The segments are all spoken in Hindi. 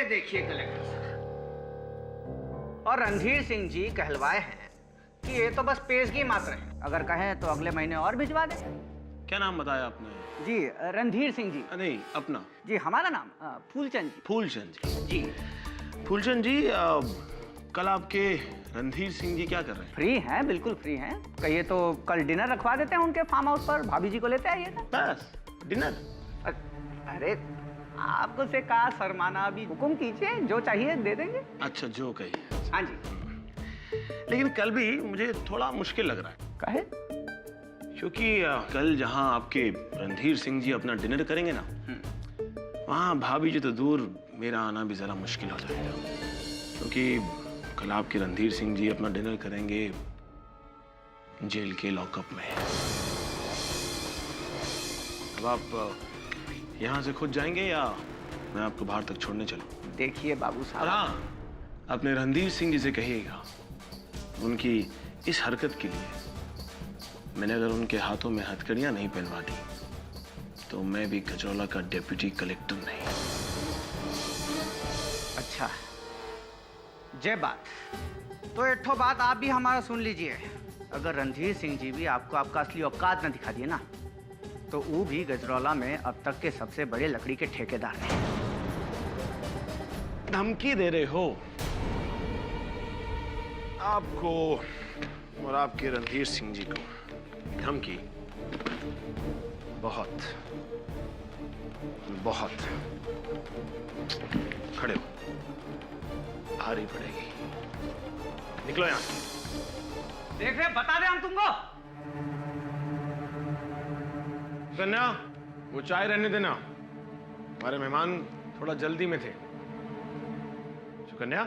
ये देखिए कलेक्टर साहब, और रणधीर सिंह जी कहलवाए हैं कि ये तो बस पेशगी मात्र है, अगर कहें तो अगले महीने और भिजवा दें। क्या नाम बताया आपने? जी रणधीर सिंह जी। नहीं, अपना। जी हमारा नाम फूलचंद जी। फूलचंद जी। जी फूलचंद जी, कल आपके रणधीर सिंह जी क्या कर रहे हैं? फ्री हैं, बिल्कुल फ्री हैं। कहिए तो कल डिनर रखवा देते हैं उनके फार्म हाउस पर, भाभी जी को लेते आइएगा। बस डिनर? अरे आपको से कहा शर्माना, अभी हुक्म कीजिए, जो चाहिए दे देंगे। अच्छा, जो कहिए। हाँ जी। लेकिन कल भी मुझे थोड़ा मुश्किल लग रहा है। कहे? क्योंकि कल जहां आपके रणधीर सिंह जी अपना डिनर करेंगे ना, वहां भाभी जी तो दूर, मेरा आना भी जरा मुश्किल हो जाएगा। क्योंकि कल आपके रणधीर सिंह जी अपना डिनर करेंगे जेल के लॉकअप में। अब आप यहाँ से खुद जाएंगे या मैं आपको बाहर तक छोड़ने चलूं? देखिए बाबू साहब। हाँ, अपने रणधीर सिंह जी से कहिएगा, उनकी इस हरकत के लिए मैंने अगर उनके हाथों में हथकड़ियां नहीं पहनवा दी तो मैं भी गजरौला का डिप्टी कलेक्टर नहीं। अच्छा, जय बात। तो एक ठो बात आप भी हमारा सुन लीजिए, अगर रणधीर सिंह जी भी आपको आपका असली औकात न दिखा दिए ना, तो वो भी गजरौला में अब तक के सबसे बड़े लकड़ी के ठेकेदार हैं। धमकी दे रहे हो आपको और आपके रणधीर सिंह जी को? धमकी? बहुत बहुत। खड़े हो, भारी पड़ेगी। निकलो यहां से। देख रहे, बता दे हम तुमको। कन्या, वो चाय रहने देना, हमारे मेहमान थोड़ा जल्दी में थे। कन्या,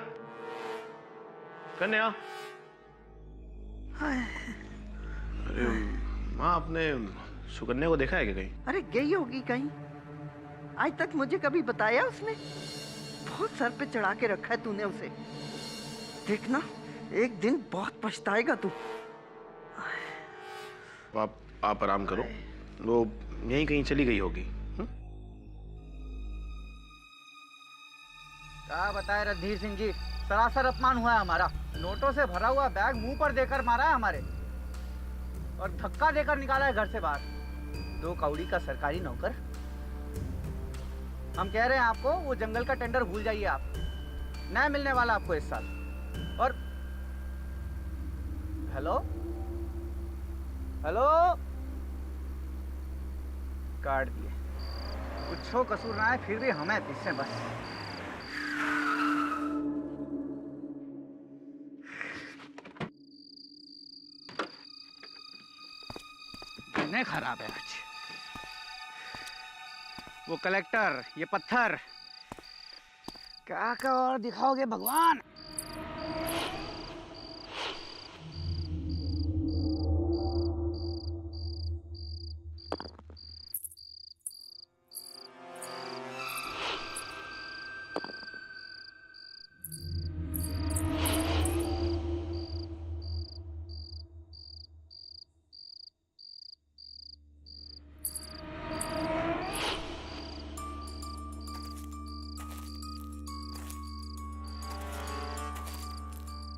कन्या। अरे माँ, आपने सुकन्या को देखा है क्या कहीं? अरे गई होगी कहीं, आज तक मुझे कभी बताया उसने? बहुत सर पे चढ़ा के रखा है तूने उसे। देखना एक दिन बहुत पछताएगा तू। आप आराम करो, वो यहीं कहीं चली गई होगी। क्या बताए रणधीर सिंह जी, सरासर अपमान हुआ है हमारा। नोटों से भरा हुआ बैग मुंह पर देकर मारा है हमारे, और धक्का देकर निकाला है घर से बाहर। 2 कौड़ी का सरकारी नौकर। हम कह रहे हैं आपको, वो जंगल का टेंडर भूल जाइए आप, नया मिलने वाला आपको इस साल। और हेलो हेलो, काट दिए। कुछ कसूर ना है, फिर भी हमें पीछे बस। दिन खराब है आज। वो कलेक्टर, ये पत्थर, क्या क्या और दिखाओगे भगवान।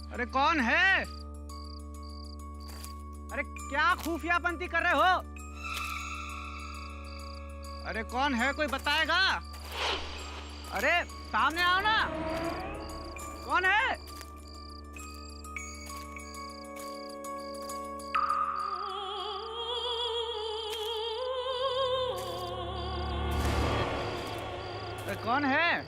अरे कौन है? अरे क्या खुफियापंती कर रहे हो? अरे कौन है, कोई बताएगा? अरे सामने आओ ना, कौन है? अरे कौन है?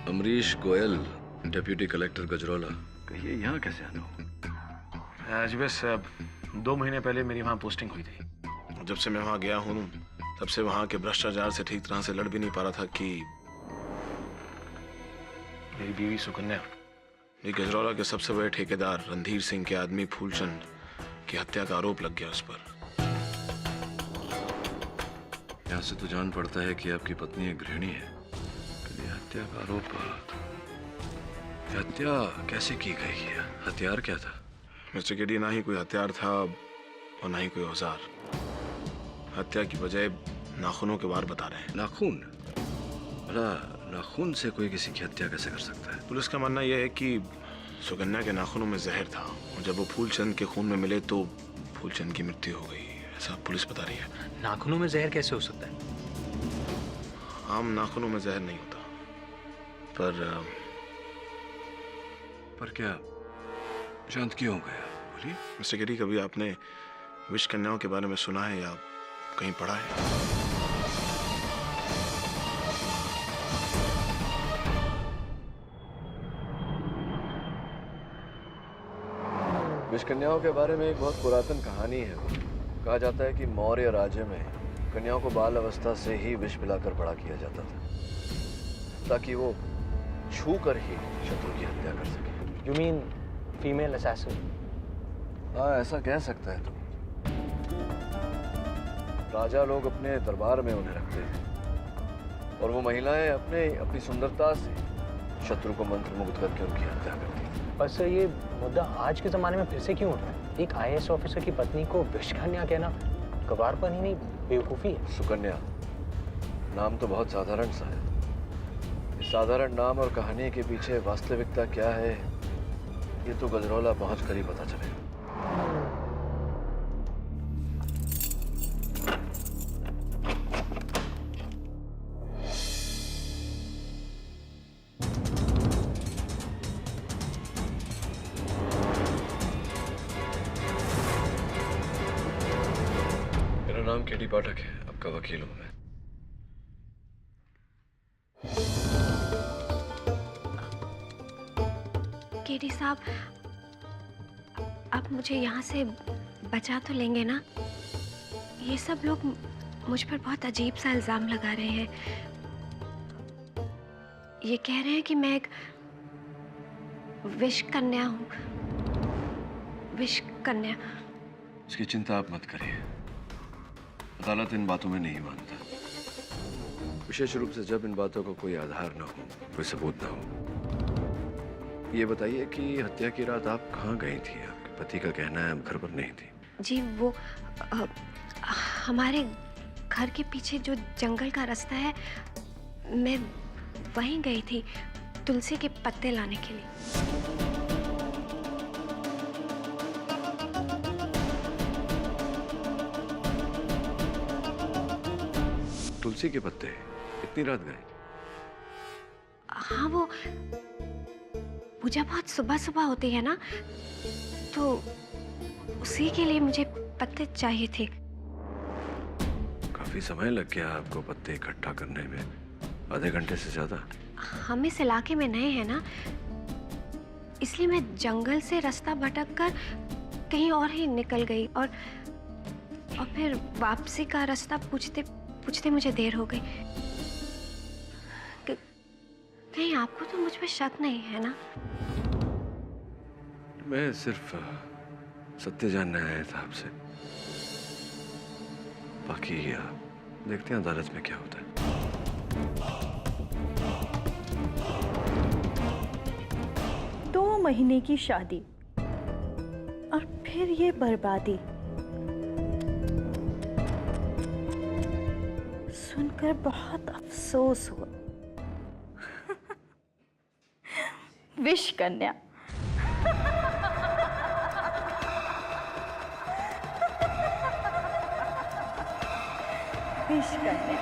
Amrish Goyal, deputy collector Gajraula. कहिए यहाँ कैसे आना हो? आज बस 2 महीने पहले मेरी वहाँ पोस्टिंग हुई थी। जब से मैं वहाँ गया हूँ तब से वहाँ के भ्रष्टाचार से ठीक तरह से लड़ भी नहीं पा रहा था कि मेरी बीवी सुकन्या, ये गजरौला के सबसे बड़े ठेकेदार रणधीर सिंह के आदमी फूलचंद की हत्या का आरोप लग गया उस पर। यहाँ से तो जान पड़ता है कि आपकी पत्नी एक गृहिणी है। ये हत्या का आरोप, ये हत्या कैसे की गई है? हथियार क्या था? मिस्टर केडी, ना ही कोई हथियार था और ना ही कोई औजार। हत्या की बजाय नाखूनों के वार बता रहे हैं। नाखून? भला नाखून से कोई किसी की हत्या कैसे कर सकता है? पुलिस का मानना यह है कि सुकन्या के नाखूनों में जहर था और जब वो फूलचंद के खून में मिले तो फूलचंद की मृत्यु हो गई, ऐसा पुलिस बता रही है। नाखूनों में जहर कैसे हो सकता है? आम नाखूनों में जहर नहीं होता, पर क्या शांत क्यों हो गया? बोलिए। मिस्टर केडी, कभी आपने विष कन्याओं के बारे में सुना है या कहीं पढ़ा है? विष कन्याओं के बारे में एक बहुत पुरातन कहानी है। कहा जाता है कि मौर्य राज्य में कन्याओं को बाल अवस्था से ही विष पिलाकर बड़ा किया जाता था ताकि वो छू कर ही शत्रु की हत्या कर सके। You mean female assassin? हाँ, ऐसा कह सकता है तू। राजा लोग अपने दरबार में उन्हें रखते थे और वो महिलाएं अपनी सुंदरता से शत्रु को मंत्रमुग्ध करके उनकी हत्या करती थी। पर सर, ये मुद्दा आज के ज़माने में फिर से क्यों उठ रहा है? एक IAS ऑफिसर की पत्नी को विषकन्या कहना गवारपन ही नहीं, बेवकूफ़ी है। सुकन्या नाम तो बहुत साधारण सा है। इस साधारण नाम और कहानी के पीछे वास्तविकता क्या है, ये तो गजरौला पहुंच कर ही पता चलेगा। मेरा नाम केडी पाठक है, आपका वकील हूं मैं। केडी साहब, आप मुझे यहाँ से बचा तो लेंगे ना? ये सब लोग मुझ पर बहुत अजीब सा इल्ज़ाम लगा रहे हैं। ये कह रहे हैं कि मैं एक विष कन्या हूँ। विष कन्या। इसकी चिंता आप मत करिए, अदालत इन बातों में नहीं मानता, विशेष रूप से जब इन बातों का कोई आधार ना हो, कोई सबूत ना हो। ये बताइए कि हत्या की रात आप कहाँ गई थी? आपके पति का कहना है आप घर पर नहीं थी। जी, वो हमारे घर के पीछे जो जंगल का रास्ता है, मैं वहीं गई थी तुलसी के पत्ते लाने के लिए। तुलसी के पत्ते? इतनी रात गए? हाँ, वो पूजा बहुत सुबह सुबह होती है ना, तो उसी के लिए मुझे पत्ते चाहिए थे। काफी समय लग गया आपको पत्ते इकट्ठा करने में, आधे घंटे से ज्यादा। हम इस इलाके में नए हैं ना, इसलिए मैं जंगल से रास्ता भटक कर कहीं और ही निकल गई और फिर वापसी का रास्ता पूछते पूछते मुझे देर हो गई। कहीं आपको तो मुझ पे शक नहीं है ना? मैं सिर्फ सत्य जानने आया था आपसे, बाकी देखते हैं अदालत में क्या होता है। 2 महीने की शादी और फिर ये बर्बादी। सुनकर बहुत अफसोस हुआ। विष कन्या। विष कन्या।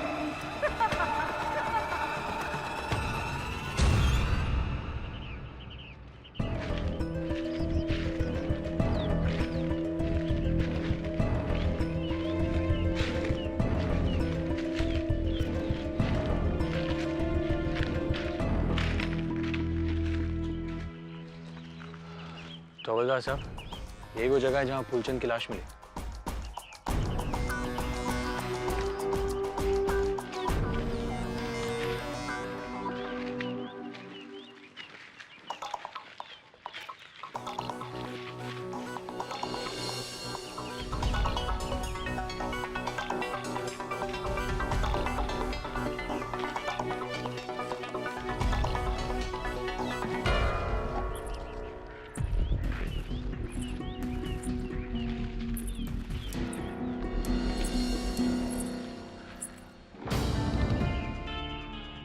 तो हवलदार साहब, यही वो जगह है जहाँ फूलचंद की लाश मिली।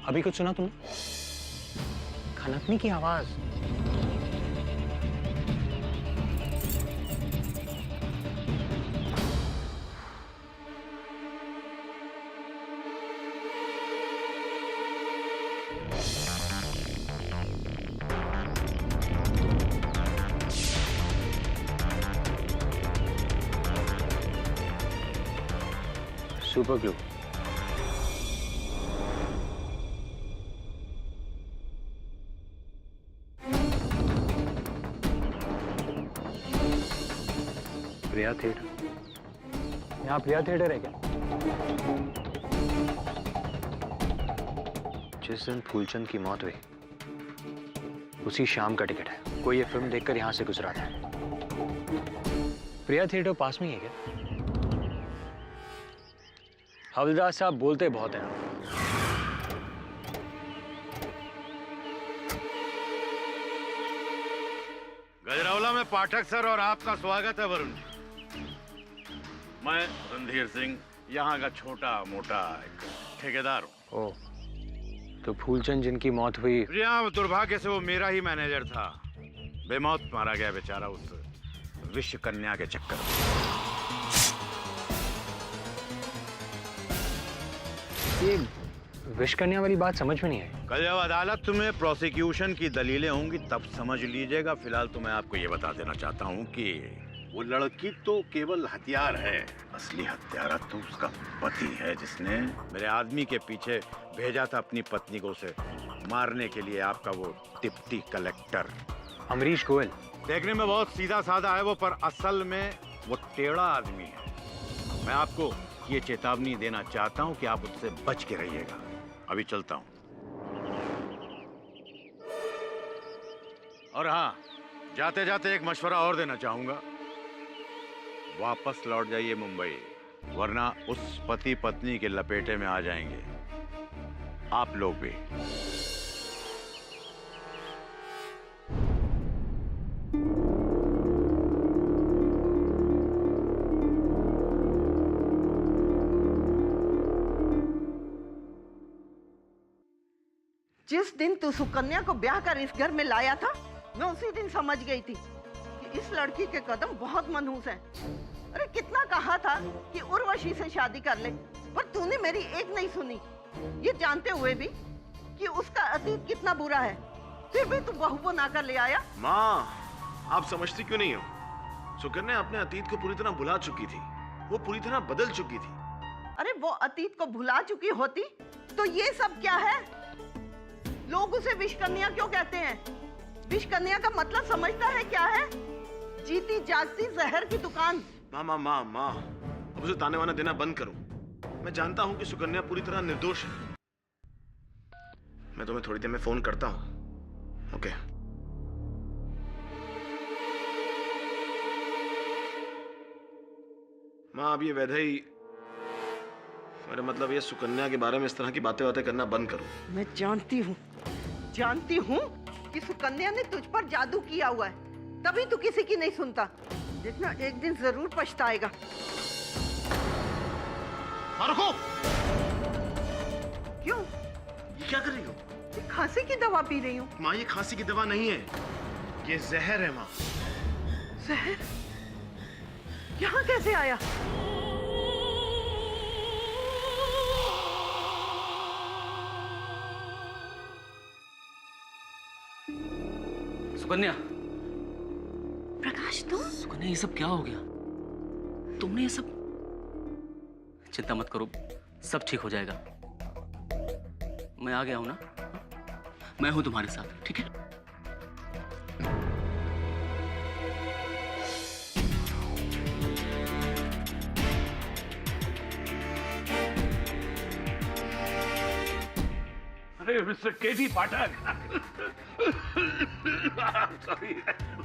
अभी कुछ सुना तुमने? खनकने की आवाज। Super glue. प्रिया थिएटर। यहाँ प्रिया थिएटर है क्या? जिस दिन फूलचंद की मौत हुई उसी शाम का टिकट है। कोई ये फिल्म देखकर यहाँ से गुजरा था। प्रिया थिएटर पास में ही है क्या? हवलदार साहब बोलते बहुत हैं। गजरौला में पाठक सर और आपका स्वागत है वरुण जी। मैं रणधीर सिंह, यहाँ का छोटा मोटा एक ठेकेदार हूँ। ओह, तो फूलचंद जिनकी मौत हुई। प्रिया, दुर्भाग्य से वो मेरा ही मैनेजर था। बेमौत मारा गया बेचारा उस विश्व कन्या के चक्कर में। ये विश्वकन्या वाली बात समझ में नहीं आई। कल जब अदालत में प्रोसिक्यूशन की दलीलें होंगी तब समझ लीजिएगा। फिलहाल तो मैं आपको ये बता देना चाहता हूँ कि वो लड़की तो केवल हथियार है, असली हत्यारा तो उसका पति है, जिसने मेरे आदमी के पीछे भेजा था अपनी पत्नी को उसे मारने के लिए। आपका वो डिप्टी कलेक्टर अमरीश गोयल। देखने में बहुत सीधा साधा है वो, पर असल में वो टेढ़ा आदमी है। मैं आपको ये चेतावनी देना चाहता हूँ कि आप उससे बच के रहिएगा। अभी चलता हूँ। और हाँ, जाते जाते एक मशवरा और देना चाहूंगा। वापस लौट जाइए मुंबई, वरना उस पति पत्नी के लपेटे में आ जाएंगे आप लोग भी। जिस दिन तू सुकन्या को ब्याह कर इस घर में लाया था, मैं उसी दिन समझ गई थी कि इस लड़की के कदम बहुत मनहूस हैं। अरे कितना कहा था कि उर्वशी से शादी कर ले, पर तूने मेरी एक नहीं सुनी। ये जानते हुए भी कि उसका अतीत कितना बुरा है, फिर भी तू बहू को ना कर ले आया। माँ, आप समझती क्यों नहीं हो? सुकन्या अपने अतीत को पूरी तरह भुला चुकी थी। वो पूरी तरह बदल चुकी थी। अरे वो अतीत को भुला चुकी होती तो ये सब क्या है? लोग उसे विश्वकन्या क्यों कहते हैं? विश्वकन्या का मतलब समझता है क्या है? जीती जागती जहर की दुकान। माँ माँ माँ माँ, अब उसे ताने वाना देना बंद करो। मैं जानता हूँ कि सुकन्या पूरी तरह निर्दोष है। मैं तुम्हें थोड़ी देर में फोन करता हूँ। ओके। माँ, अब ये वैधई, मेरा मतलब ये सुकन्या के बारे में इस तरह की बातें करना बंद करो। मैं जानती हूँ कि सुकन्या ने तुझ पर जादू किया हुआ है, तभी तू किसी की नहीं सुनता। देखना एक दिन जरूर पछताएगा। रुको। क्यों? ये क्या कर रही हो? ये खांसी की दवा पी रही हूँ। माँ, ये खांसी की दवा नहीं है, ये जहर है माँ। जहर? यहाँ कैसे आया? सुकन्या। प्रकाश, तुम? सुकन्या, ये सब क्या हो गया? तुमने ये सब... चिंता मत करो, सब ठीक हो जाएगा। मैं आ गया हूं ना, मैं हूं तुम्हारे साथ, ठीक है? मिस्टर केवी पाठक। सॉरी,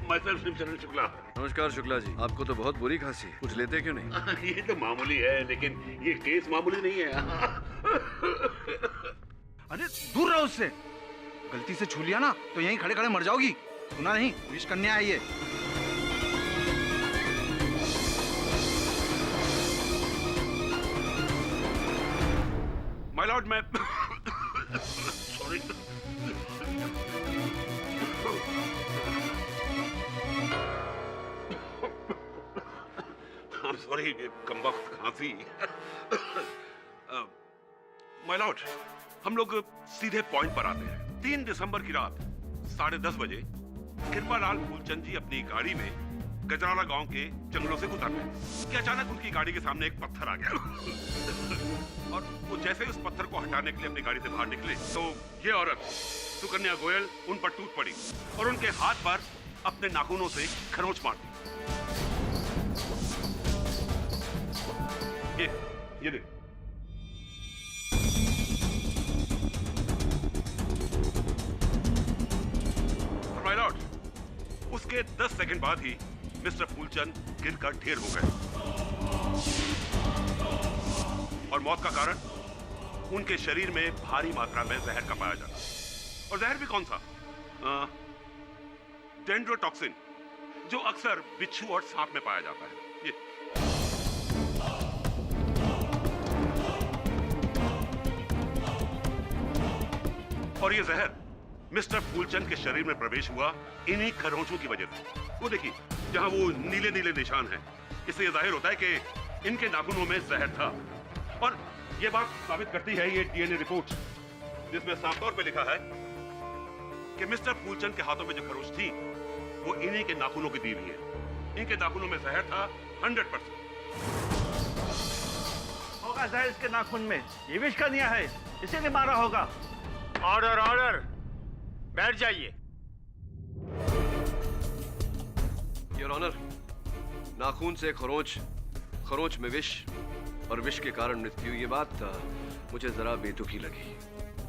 मैं शिवचरण शुक्ला। नमस्कार शुक्ला जी, आपको तो बहुत बुरी खांसी है, कुछ लेते क्यों नहीं? ये तो मामूली है, लेकिन ये केस मामूली नहीं है। अरे दूर रहो उससे, गलती से छू लिया ना तो यहीं खड़े खड़े मर जाओगी। सुना नहीं, विश कन्या है ये। माय लॉर्ड, मैं सॉरी। I'm sorry, कमबख्त खांसी। माय लॉर्ड, हम लोग सीधे पॉइंट पर आते हैं। 3 दिसंबर की रात 10:30 बजे कृपालाल फूलचंद जी अपनी गाड़ी में गजराला गांव के जंगलों से गुजर रहे कि अचानक उनकी गाड़ी के सामने एक पत्थर आ गया और वो जैसे उस पत्थर को हटाने के लिए अपनी गाड़ी से बाहर निकले तो ये औरत सुकन्या गोयल उन पर टूट पड़ी और उनके हाथ पर अपने नाखूनों से खरोंच मार दी। ये देख। माय लॉर्ड, उसके 10 सेकंड बाद ही मिस्टर फूलचंद गिरकर ढेर हो गए और मौत का कारण उनके शरीर में भारी मात्रा में जहर का पाया जाना। और जहर भी कौन सा? डेंड्रोटॉक्सिन, जो अक्सर बिच्छू और सांप में पाया जाता है। ये और ये जहर मिस्टर फूलचंद के शरीर में प्रवेश हुआ इन्हीं खरोंचों की वजह से। वो देखिए, जहां वो नीले नीले निशान हैं, इससे यह जाहिर होता है कि इनके नाखूनों में जहर था। और ये बात साबित करती है ये डीएनए रिपोर्ट, जिसमें साफ तौर पे लिखा है कि मिस्टर फूलचंद के हाथों में जो खरोंच थी वो इन्हीं के नाखूनों की दी हुई है। इनके नाखूनों में जहर था 100%। होगा जहर इसके नाखून में, ये विष कन्या है, इसीलिए मारा होगा। ऑर्डर ऑर्डर, बैठ जाइए। योर ऑनर, नाखून से खरोंच, खरोंच में विष और विष के कारण मृत्यु, ये बात मुझे जरा बेतुकी लगी।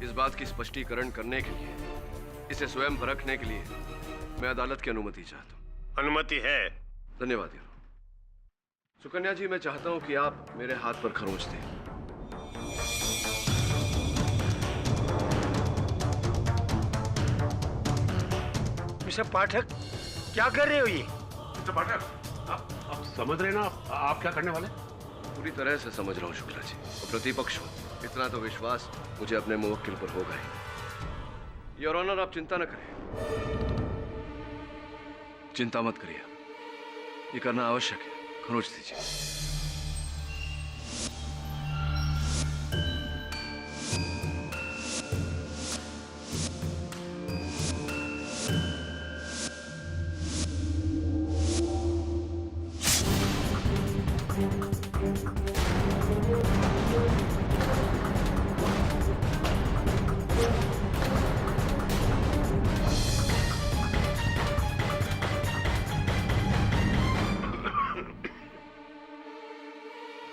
इस बात की स्पष्टीकरण करने के लिए, इसे स्वयं परखने के लिए मैं अदालत की अनुमति चाहता हूँ। अनुमति है। धन्यवाद योर ऑनर। सुकन्या जी, मैं चाहता हूँ कि आप मेरे हाथ पर खरोंच दें। मिस्टर पाठक, क्या कर रहे हो ये? मिस्टर पाठक, आप समझ रहे ना आप क्या करने वाले? पूरी तरह से समझ रहा हूँ शुक्ला जी, और प्रतिपक्ष हो, इतना तो विश्वास मुझे अपने मुवक्किल पर होगा ही। योर ऑनर, आप चिंता न करें, चिंता मत करिए, ये करना आवश्यक है। खरोंच दीजिए।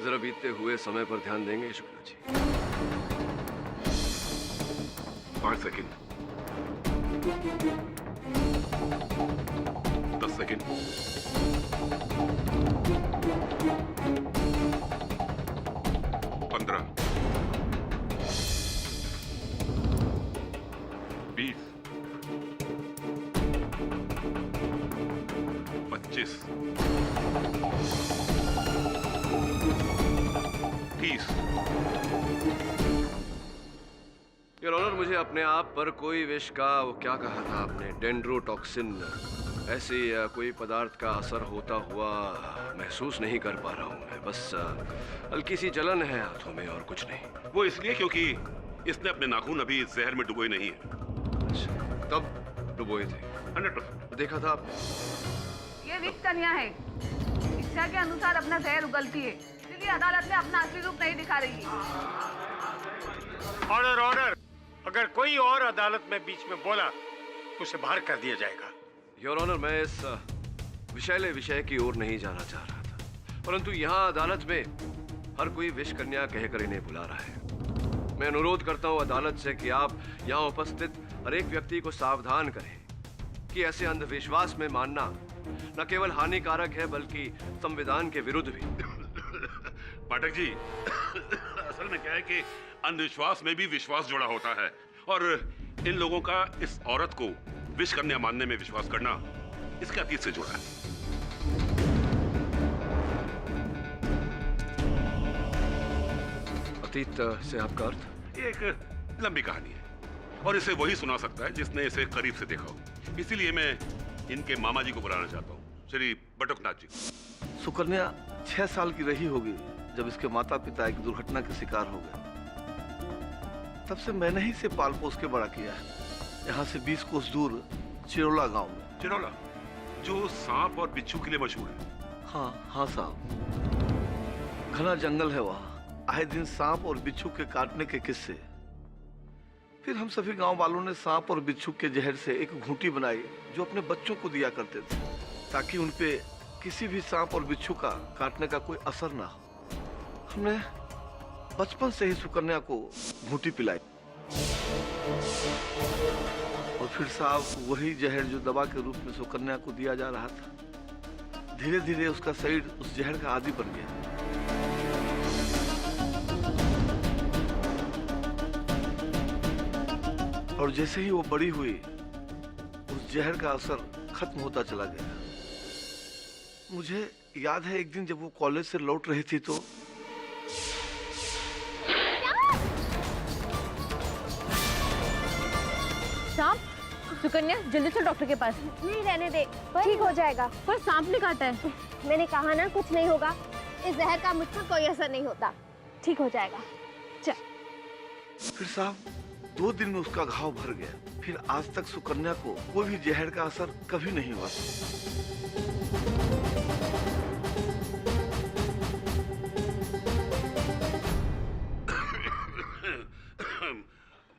जरा बीतते हुए समय पर ध्यान देंगे Shukla ji? 5 second, 10 second, 15, 20, 25, 30। Your honour, मुझे अपने आप पर कोई विष का, वो क्या कहा था आपने, डेंड्रोटॉक्सिन, ऐसी कोई पदार्थ का असर होता हुआ महसूस नहीं कर पा रहा हूँ मैं। बस हल्की सी जलन है हाथों में और कुछ नहीं। वो इसलिए क्योंकि इसने अपने नाखून अभी जहर में डुबोए नहीं है। अच्छा, तब डुबोए थे? 100%। देखा था आपने? ये विष कन्या है, इच्छा के अनुसार अपना जहर उगलती है, इसलिए अदालत में अपना असली रूप नहीं दिखा रही है। ऑर्डर ऑर्डर, अगर कोई और अदालत में बीच में बोला तो उसे बाहर कर दिया जाएगा। योर ऑनर, मैं इस विषैले विषय की ओर नहीं जाना चाह रहा था, परंतु यहाँ अदालत में हर कोई विष कन्या कहकर इन्हें बुला रहा है। मैं अनुरोध करता हूं अदालत से कि आप यहाँ उपस्थित हर एक व्यक्ति को सावधान करें कि ऐसे अंधविश्वास में मानना न केवल हानिकारक है बल्कि संविधान के विरुद्ध भी। पाठक जी, असल में क्या है कि अंधविश्वास में भी विश्वास जुड़ा होता है और इन लोगों का इस औरत को विष कन्या मानने में विश्वास करना इसके अतीत से जुड़ा है। अतीत से आपका अर्थ? ये एक लंबी कहानी है और इसे वही सुना सकता है जिसने इसे करीब से देखा हो। इसीलिए मैं इनके मामा जी को बुलाना चाहता हूँ, श्री बटुकनाथ जी। सुकन्या 6 साल की रही होगी जब इसके माता पिता एक दुर्घटना के शिकार हो गए। तब से मैंने ही इसे पाल पोस के बड़ा किया है, यहाँ से 20 कोस दूर चिरोला गांव में। चिरोला जो सांप और बिच्छू के लिए मशहूर है? हाँ साहब, घना जंगल है वहाँ। आए दिन सांप और बिच्छू के काटने के किस्से। फिर हम सभी गांव वालों ने सांप और बिच्छू के जहर से एक घूंटी बनाई जो अपने बच्चों को दिया करते थे ताकि उनपे किसी भी सांप और बिच्छू का काटने का कोई असर ना हो। हमने बचपन से ही सुकन्या को घूंटी पिलाई और फिर साहब वही जहर जो दवा के रूप में सुकन्या को दिया जा रहा था, धीरे धीरे उसका शरीर उस जहर का आदी बन गया। और जैसे ही वो बड़ी हुई उस जहर का असर खत्म होता चला गया। मुझे याद है एक दिन जब वो कॉलेज से लौट रही थी तो सांप? सुकन्या जल्दी से डॉक्टर के पास। नहीं, रहने दे, ठीक हो जाएगा। पर सांप ने काटा है। मैंने कहा ना कुछ नहीं होगा, इस जहर का मुझ पर कोई असर नहीं होता, ठीक हो जाएगा। चल। फिर साहब 2 दिन में उसका घाव भर गया। फिर आज तक सुकन्या को कोई भी जहर का असर कभी नहीं हुआ।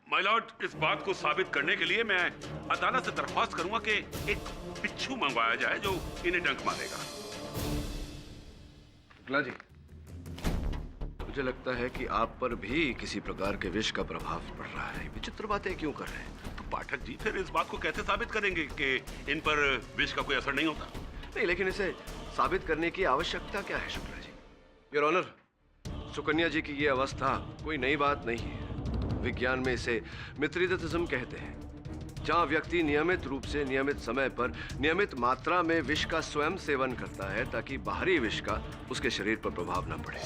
माय लॉर्ड, इस बात को साबित करने के लिए मैं अदालत से दरख्वास्त करूंगा कि एक बिच्छू मंगवाया जाए जो इन्हें डंक मारेगा। शुक्ला जी, मुझे लगता है कि आप पर भी किसी प्रकार के विष का प्रभाव पड़ रहा है। विचित्र बातें क्यों कर रहे हैं? तो पाठक जी फिर इस बात को कैसे साबित करेंगे कि इन पर विष का कोई असर नहीं होता? नहीं, लेकिन इसे साबित करने की आवश्यकता क्या है शुक्ला जी? योर ऑनर, सुकन्या जी की ये अवस्था कोई नई बात नहीं है। विज्ञान में इसे मित्रिदिज्म कहते हैं, जहां व्यक्ति नियमित रूप से नियमित समय पर नियमित मात्रा में विष का स्वयं सेवन करता है ताकि बाहरी विष का उसके शरीर पर प्रभाव न पड़े।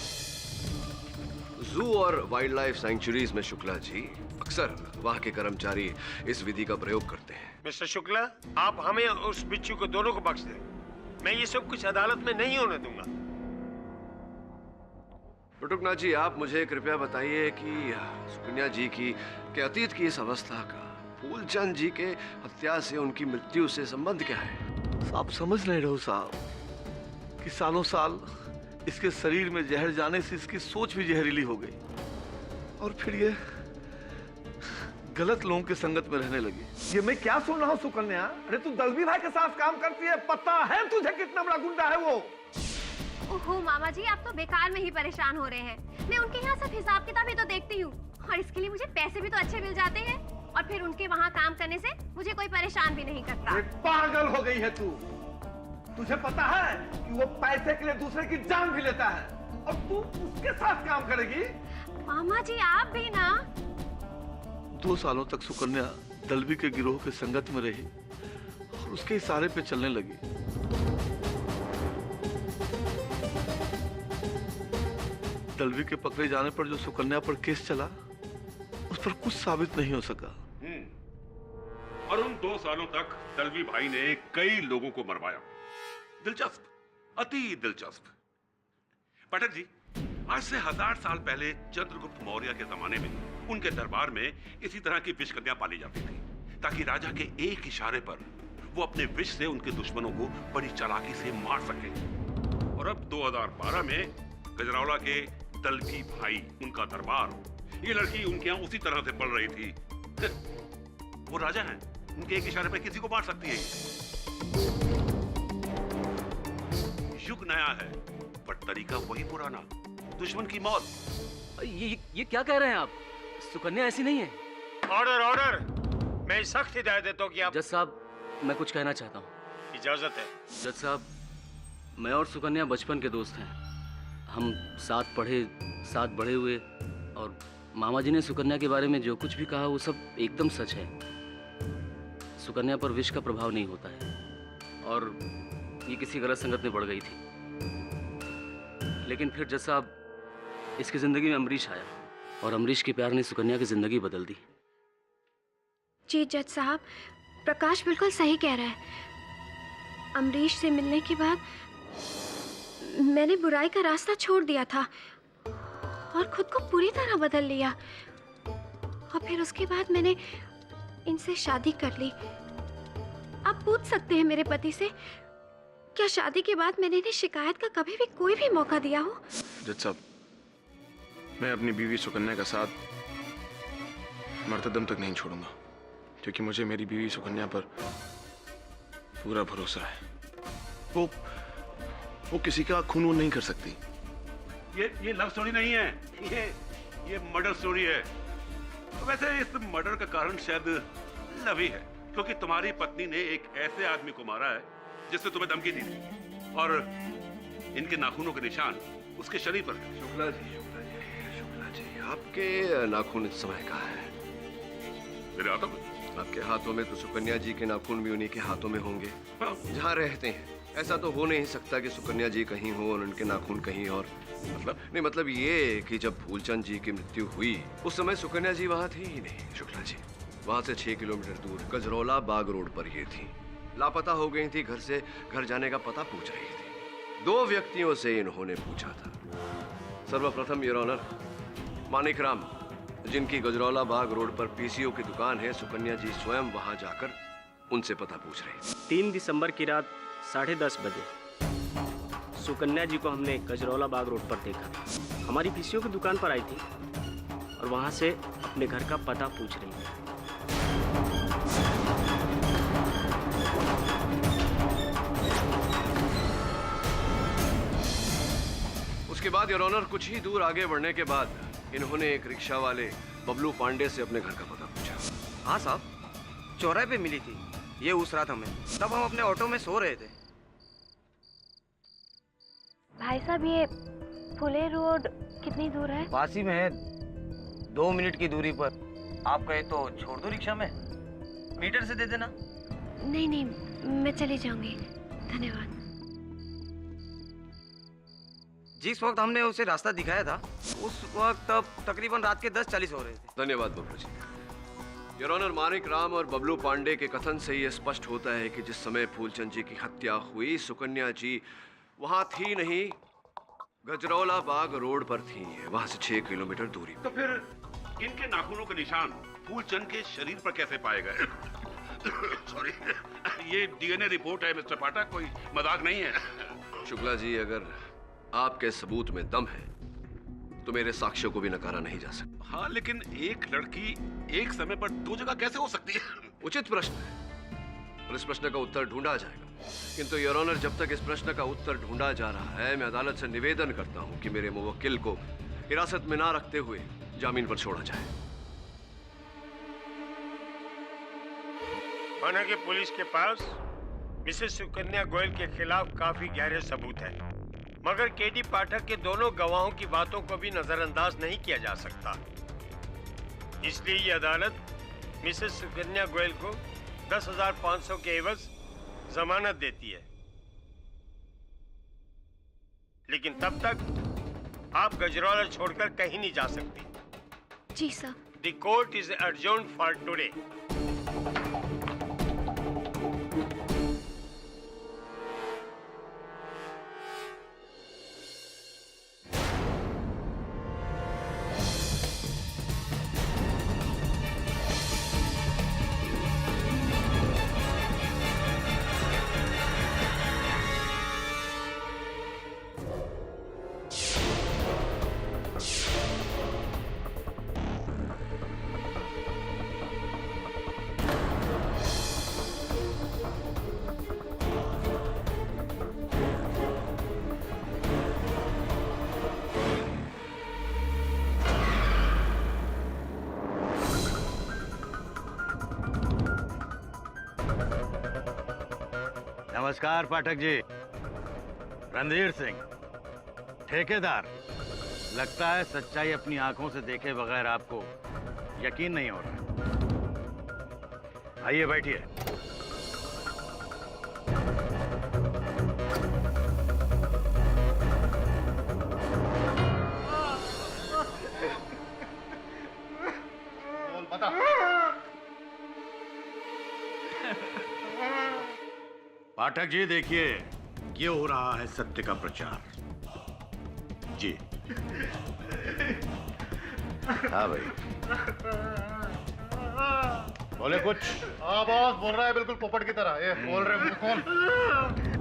जू और वाइल्ड लाइफ सैंक्चुरीज में शुक्ला जी अक्सर वहां के कर्मचारी इस विधि का प्रयोग करते हैं। मिस्टर शुक्ला, आप हमें और उस बिच्छू को दोनों को बख्श दें। मैं ये सब कुछ अदालत में नहीं होने दूंगा। बटुकनाथ जी, आप मुझे कृपया बताइए कि सुकन्या जी की के अतीत की इस अवस्था का फूलचंद जी के हत्या से उनकी मृत्यु से संबंध क्या है? आप समझ नहीं रहे हो साहब कि सालों साल इसके शरीर में जहर जाने से इसकी सोच भी जहरीली हो गई और फिर ये गलत लोगों की संगत में रहने लगी। ये मैं क्या सुन रहा हूँ सुकन्या? अरे तू दलवी भाई के साथ काम करती है, पता है तुझे कितना बड़ा गुंडा है वो? ओहो मामा जी, आप तो बेकार में ही परेशान हो रहे हैं। मैं उनके यहाँ सब हिसाब किताब ही तो देखती हूँ और इसके लिए मुझे पैसे भी तो अच्छे मिल जाते हैं और फिर उनके वहाँ काम करने से मुझे कोई परेशान भी नहीं करता। पागल हो गई है तू। तुझे पता है कि वो पैसे के लिए दूसरे की जान भी लेता है और तू उसके साथ काम करेगी? मामा जी आप भी ना। 2 सालों तक सुकन्या दलवी के गिरोह के संगत में रही और उसके इशारे पे चलने लगी। दलवी के पकड़े जाने पर जो सुकन्या पर केस चला उस पर कुछ साबित नहीं हो सका। और उन 2 सालों तक दलवी भाई ने कई लोगों को मरवाया। दिलचस्प, अति दिलचस्प। पाठक जी, आज से 1000 साल पहले चंद्रगुप्त मौर्य के जमाने में उनके दरबार में इसी तरह की विष कन्या पाली जाती थी ताकि राजा के एक इशारे पर वो अपने विष से उनके दुश्मनों को बड़ी चालाकी से मार सके। और अब 2012 में गजरौला के दलवी भाई, उनका दरबार, ये लड़की उनके यहाँ उसी तरह से पल रही थी। वो राजा हैं, उनके एक इशारे पर किसी को मार सकती है। युग नया है पर तरीका वही पुराना, दुश्मन की मौत। ये क्या कह रहे हैं आप? सुकन्या ऐसी नहीं है। Order order. मैं सख्त हिदायत देता हूँ कि आप। जज साहब, मैं कुछ कहना चाहता हूँ। इजाजत है। जज साहब, मैं और सुकन्या बचपन के दोस्त हैं। हम साथ पढ़े, साथ बड़े हुए, और मामा जी ने सुकन्या के बारे में जो कुछ भी कहा वो सब एकदम सच है। सुकन्या पर विष का प्रभाव नहीं होता है, और ये किसी गलत संगत में पड़ गई थी। लेकिन फिर जज साहब, इसकी जिंदगी में अमरीश आया, और अमरीश के प्यार ने सुकन्या की जिंदगी बदल दी। जी जज साहब, प्रकाश बिल्कुल सही कह रहा है। अमरीश से मिलने के बाद मैंने बुराई का रास्ता छोड़ दिया था और खुद को पूरी तरह बदल लिया, और फिर उसके बाद मैंने इनसे शादी कर ली। आप पूछ सकते हैं मेरे पति से, क्या शादी के बाद मैंने इन्हें शिकायत का कभी भी कोई भी मौका दिया हो? जज साहब, मैं अपनी बीवी सुकन्या का साथ मरते दम तक नहीं छोड़ूंगा, क्योंकि मुझे मेरी बीवी सुकन्या पर पूरा भरोसा है। वो किसी का खून वून नहीं कर सकती। ये लव स्टोरी नहीं है, ये मर्डर स्टोरी है। वैसे इस मर्डर का कारण शायद लव ही है, क्योंकि तुम्हारी पत्नी ने एक ऐसे आदमी को मारा है जिसने तुम्हें धमकी दी थी, और इनके नाखूनों के निशान उसके शरीर पर है। शुक्ला जी, आपके नाखून इस समय कहाँ है? मेरे हाथों में। आपके हाथों में तो सुकन्या जी के नाखून भी उन्हीं के हाथों में होंगे, जहाँ रहते हैं। ऐसा तो हो नहीं सकता कि सुकन्या जी कहीं हो और उनके नाखून कहीं और। मतलब ये कि जब फूलचंद जी की मृत्यु हुई उस समय सुकन्या जी वहाँ थी ही नहीं। शुक्ला जी, वहाँ से 6 किलोमीटर दूर गजरौला बाग रोड पर ये थी। लापता हो गई थी, घर से घर जाने का पता पूछ रही थी। 2 व्यक्तियों से इन्होंने पूछा था। सर्वप्रथम योर ऑनर, मानिक राम, जिनकी गजरौला बाग रोड पर पीसीओ की दुकान है, सुकन्या जी स्वयं वहां जाकर उनसे पता पूछ रही थी। 3 दिसंबर की रात 10:30 बजे सुकन्या जी को हमने गजरौला बाग रोड पर देखा। हमारी पीसीओ की दुकान पर आई थी और वहां से अपने घर का पता पूछ रही थी। उसके बाद योर ऑनर, कुछ ही दूर आगे बढ़ने के बाद इन्होंने एक रिक्शा वाले बबलू पांडे से अपने घर का पता पूछा। हाँ साहब, चौराहे पे मिली थी ये उस रात हमें, तब हम अपने ऑटो में सो रहे थे। भाई साहब, ये फुले रोड कितनी दूर है? पास ही में है, 2 मिनट की दूरी पर। आप कहे तो छोड़ दो रिक्शा में, मीटर से दे देना। नहीं, मैं चली जाऊंगी, धन्यवाद। जिस वक्त हमने उसे रास्ता दिखाया था उस वक्त अब तकरीबन रात के 10:40 हो रहे थे। धन्यवाद बबलू जी। योर ऑनर, मानिक राम और बबलू पांडे के कथन से यह स्पष्ट होता है कि जिस समय फूलचंद जी की हत्या हुई, सुकन्या जी वहां थी नहीं, गजरौला बाग रोड पर थी, वहां से 6 किलोमीटर दूरी। तो फिर इनके नाखूनों के निशान फूलचंद के शरीर पर कैसे पाए गए? सॉरी, ये डीएनए रिपोर्ट है मिस्टर पाठक, कोई मजाक नहीं है। शुक्ला जी, अगर आपके सबूत में दम है तो मेरे साक्ष्यों को भी नकारा नहीं जा सकता। हाँ, लेकिन एक लड़की एक समय पर 2 जगह कैसे हो सकती है? उचित प्रश्न है और इस प्रश्न का उत्तर ढूंढा जाएगा, किंतु योर ऑनर, जब तक इस प्रश्न का उत्तर ढूंढा जा रहा है, मैं अदालत से निवेदन करता हूं कि मेरे मुवक्किल को हिरासत में ना रखते हुए जामीन पर छोड़ा जाए। माना कि पुलिस के पास मिसेस सुकन्या गोयल के खिलाफ काफी गहरे सबूत हैं, मगर केडी पाठक के दोनों गवाहों की बातों को भी नजरअंदाज नहीं किया जा सकता। इसलिए ये अदालत मिसेस सुकन्या गोयल को 10,500 के एवज जमानत देती है। लेकिन तब तक आप गजरौला छोड़कर कहीं नहीं जा सकती। जी sir. The court is adjourned for today. नमस्कार पाठक जी। रणधीर सिंह, ठेकेदार। लगता है सच्चाई अपनी आंखों से देखे बगैर आपको यकीन नहीं हो रहा। आइए बैठिए। बता। पाठक जी देखिए, ये हो रहा है सत्य का प्रचार। जी हाँ भाई, बोले कुछ। हाँ बॉस, बोल रहा है बिल्कुल पोपट की तरह। ये बोल रहे मुंह खोल।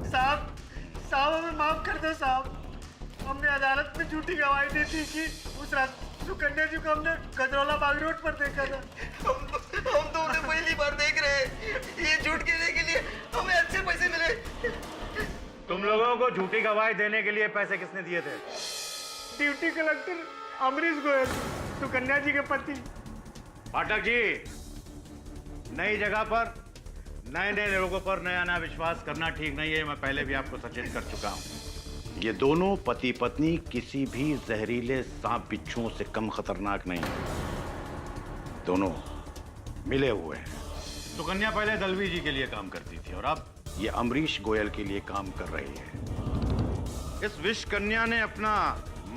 साहब साहब हमें माफ कर दो साहब। हमने अदालत में झूठी गवाही दी थी कि उस रात सुकन्या जी को हमने गजरौला बाग रोड पर देखा था। हम तो उन्हें पहली बार देख रहे हैं। ये झूठ कहने के लिए हमें अच्छे पैसे मिले। तुम लोगों को झूठी गवाही देने के लिए पैसे किसने दिए थे? ड्यूटी कलेक्टर अमरीश गोयल, सुकन्या जी के पति। पाठक जी, नई जगह पर नए नए लोगों पर नया नया विश्वास करना ठीक नहीं है। मैं पहले भी आपको सचेत कर चुका हूं। ये दोनों पति पत्नी किसी भी जहरीले सांप बिच्छुओं से कम खतरनाक नहीं है। दोनों मिले हुए हैं। सुकन्या पहले दलवी जी के लिए काम करती थी और अब ये अमरीश गोयल के लिए काम कर रही है। इस विष कन्या ने अपना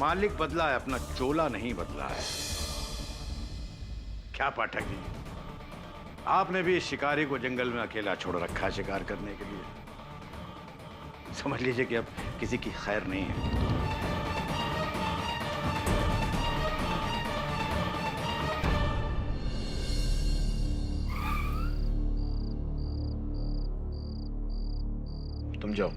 मालिक बदला है, अपना चोला नहीं बदला है। क्या पाठक जी, आपने भी इस शिकारी को जंगल में अकेला छोड़ रखा है शिकार करने के लिए। समझ लीजिए कि अब किसी की खैर नहीं है। तुम जाओ।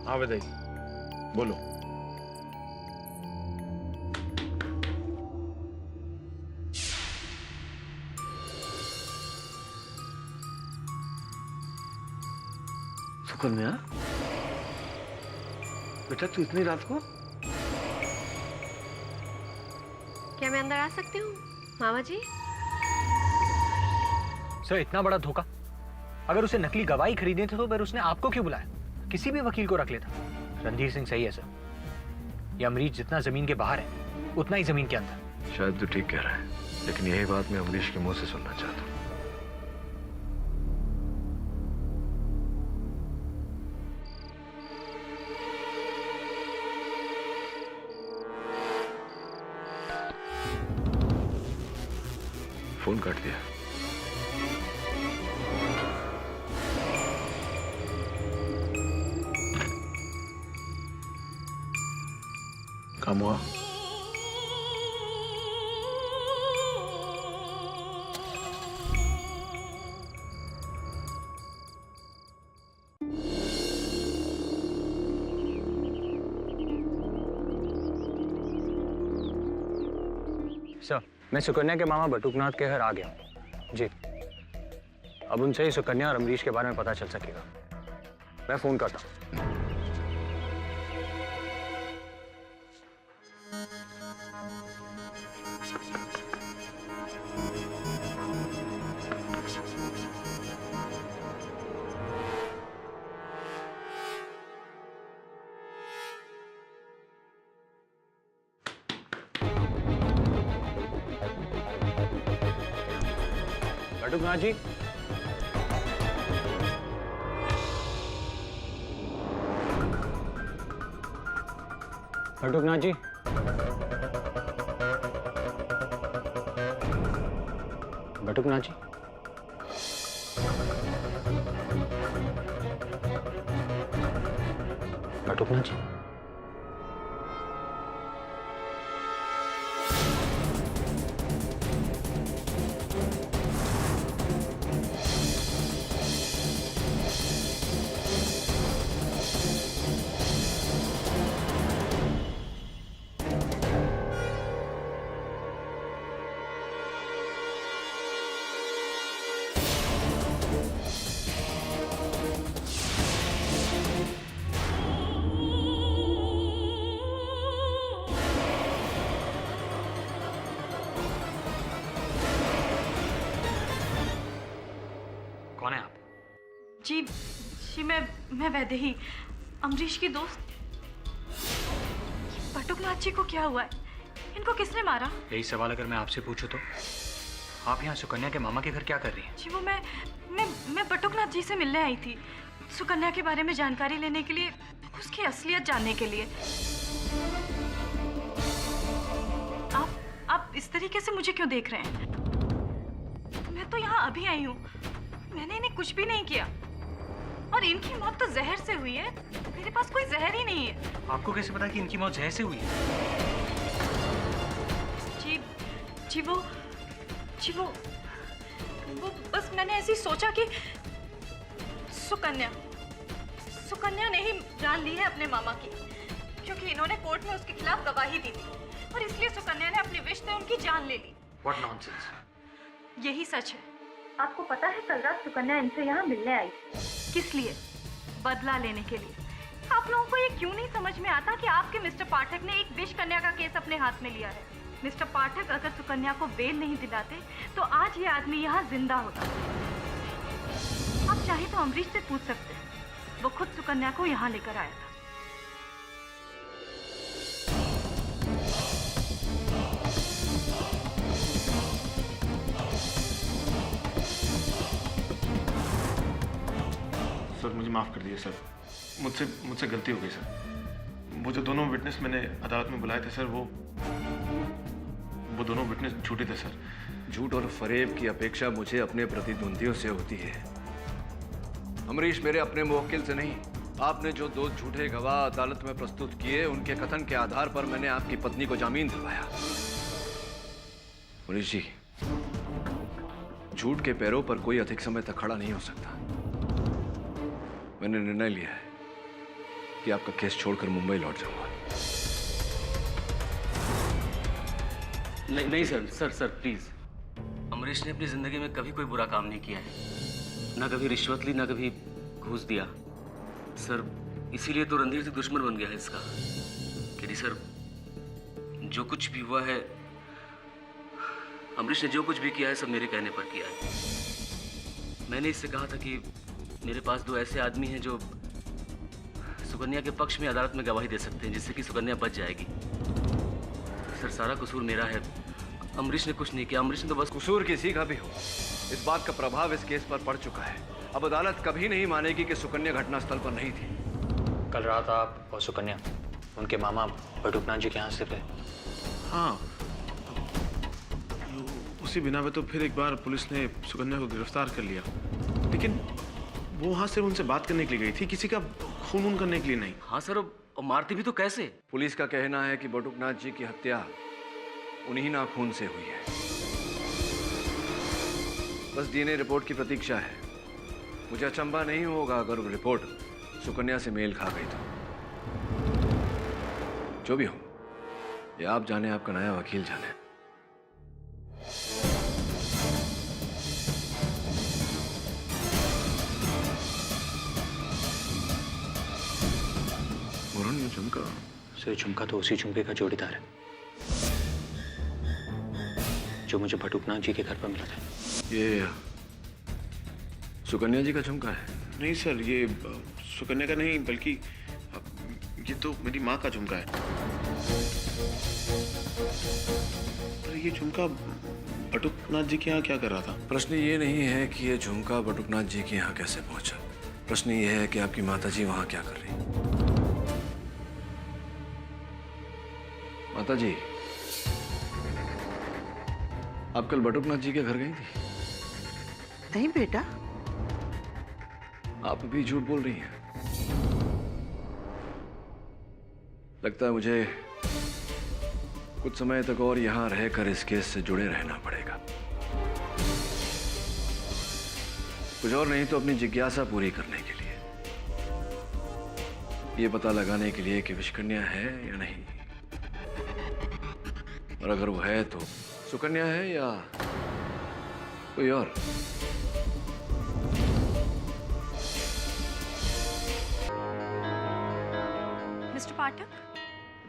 हाँ बताइए, बोलो। सुकन्या, बेटा तू इतनी रात को? क्या मैं अंदर आ सकती हूँ मामा जी? सर, इतना बड़ा धोखा। अगर उसे नकली गवाही खरीदनी थी तो फिर उसने आपको क्यों बुलाया? किसी भी वकील को रख लेता। रणधीर सिंह सही है सर। ये अमरीश जितना जमीन के बाहर है उतना ही जमीन के अंदर। शायद तू ठीक कह रहा है, लेकिन यही बात मैं अमरीश के मुंह से सुनना चाहता हूँ। फोन काट दिया। काम हुआ? सर, मैं सुकन्या के मामा बटुकनाथ के घर आ गया हूँ। जी, अब उनसे ही सुकन्या और अमरीश के बारे में पता चल सकेगा। मैं फोन करता हूँ। बटुकनाथ जी, बटुकनाथ जी, बटुकनाथ जी, बटुकनाथ जी। मैं वैदेही, अमरीश की दोस्त। बटुकनाथ जी को क्या हुआ है? इनको किसने मारा? यही सवाल अगर मैं आपसे पूछूं तो आप यहाँ सुकन्या के मामा के घर क्या कर रही हैं? जी वो मैं बटुकनाथ जी से मिलने आई थी, सुकन्या के बारे में जानकारी लेने के लिए, उसकी असलियत जानने के लिए। आप इस तरीके से मुझे क्यों देख रहे हैं? मैं तो यहाँ अभी आई हूँ, मैंने इन्हें कुछ भी नहीं किया। और इनकी मौत तो जहर से हुई है, मेरे पास कोई जहर ही नहीं है। आपको कैसे पता कि इनकी मौत जहर से हुई है? जी वो बस मैंने ऐसे ही सोचा कि सुकन्या ने ही जान ली है अपने मामा की, क्योंकि इन्होंने कोर्ट में उसके खिलाफ गवाही दी थी और इसलिए सुकन्या ने अपने विष से उनकी जान ले ली। What nonsense! यही सच है। आपको पता है कल रात सुकन्या इनसे यहाँ मिलने आई। किस लिए? बदला लेने के लिए। आप लोगों को ये क्यों नहीं समझ में आता कि आपके मिस्टर पाठक ने एक विष कन्या का केस अपने हाथ में लिया है? मिस्टर पाठक अगर सुकन्या को बेल नहीं दिलाते तो आज ये आदमी यहाँ जिंदा होता। आप चाहे तो अमरीश से पूछ सकते हैं, वो खुद सुकन्या को यहाँ लेकर आया था। सर मुझे माफ़ कर दीजिए सर, मुझसे गलती हो गई सर। वो जो दोनों विटनेस मैंने अदालत में बुलाए थे सर, वो दोनों विटनेस झूठे थे सर। झूठ और फरेब की अपेक्षा मुझे अपने प्रतिद्वंदियों से होती है। अमरीश मेरे अपने मुवक्किल से नहीं, आपने जो 2 झूठे गवाह अदालत में प्रस्तुत किए, उनके कथन के आधार पर मैंने आपकी पत्नी को जामीन दिलवाया। अमरीश जी, झूठ के पैरों पर कोई अधिक समय तक खड़ा नहीं हो सकता। मैंने निर्णय लिया है कि आपका केस छोड़कर मुंबई लौट जाऊंगा। नहीं सर प्लीज। अमरीश ने अपनी जिंदगी में कभी कोई बुरा काम नहीं किया है, ना कभी रिश्वत ली, ना कभी घूस दिया सर। इसीलिए तो रणधीर से दुश्मन बन गया है इसका। कि नहीं सर, जो कुछ भी हुआ है, अमरीश ने जो कुछ भी किया है सब मेरे कहने पर किया है। मैंने इससे कहा था कि मेरे पास 2 ऐसे आदमी हैं जो सुकन्या के पक्ष में अदालत में गवाही दे सकते हैं, जिससे कि सुकन्या बच जाएगी। सर सारा कसूर मेरा है, अमरीश ने कुछ नहीं किया। अमरीश ने तो बस कसूर किसी का भी हो, इस बात का प्रभाव इस केस पर पड़ चुका है। अब अदालत कभी नहीं मानेगी कि सुकन्या घटनास्थल पर नहीं थी। कल रात आप और सुकन्या उनके मामा बटुकनाथ जी के यहाँ से थे। हाँ, उसी बिना पे तो फिर एक बार पुलिस ने सुकन्या को गिरफ्तार कर लिया, लेकिन वो वहाँ से उनसे बात करने के लिए गई थी, किसी का खून करने के लिए नहीं। हाँ सर, और मारती भी तो कैसे? पुलिस का कहना है कि बटुकनाथ जी की हत्या उन्हीं नाखून से हुई है। बस डीएनए रिपोर्ट की प्रतीक्षा है। मुझे अचंभा नहीं होगा अगर वो रिपोर्ट सुकन्या से मेल खा गई तो। जो भी हो, ये आप जाने, आपका नया वकील जाने। झुमका? सर झुमका तो उसी झुमके का जोड़ीदार है जो मुझे बटुकनाथ जी के घर पर मिला था। ये सुकन्या जी का झुमका है? नहीं सर, ये सुकन्या का नहीं, बल्कि ये तो मेरी माँ का झुमका है। अरे ये झुमका बटुकनाथ जी के यहाँ क्या कर रहा था? प्रश्न ये नहीं है कि ये झुमका बटुकनाथ जी के यहाँ कैसे पहुंचा, प्रश्न ये है कि आपकी माता जी वहाँ क्या कर रही। माता जी, आप कल बटुकनाथ जी के घर गई थी? नहीं बेटा। आप भी झूठ बोल रही हैं। लगता है मुझे कुछ समय तक और यहां रहकर इस केस से जुड़े रहना पड़ेगा। कुछ और नहीं तो अपनी जिज्ञासा पूरी करने के लिए, ये पता लगाने के लिए कि विषकन्या है या नहीं, और अगर वो है तो सुकन्या है या कोई और। Mister Pathak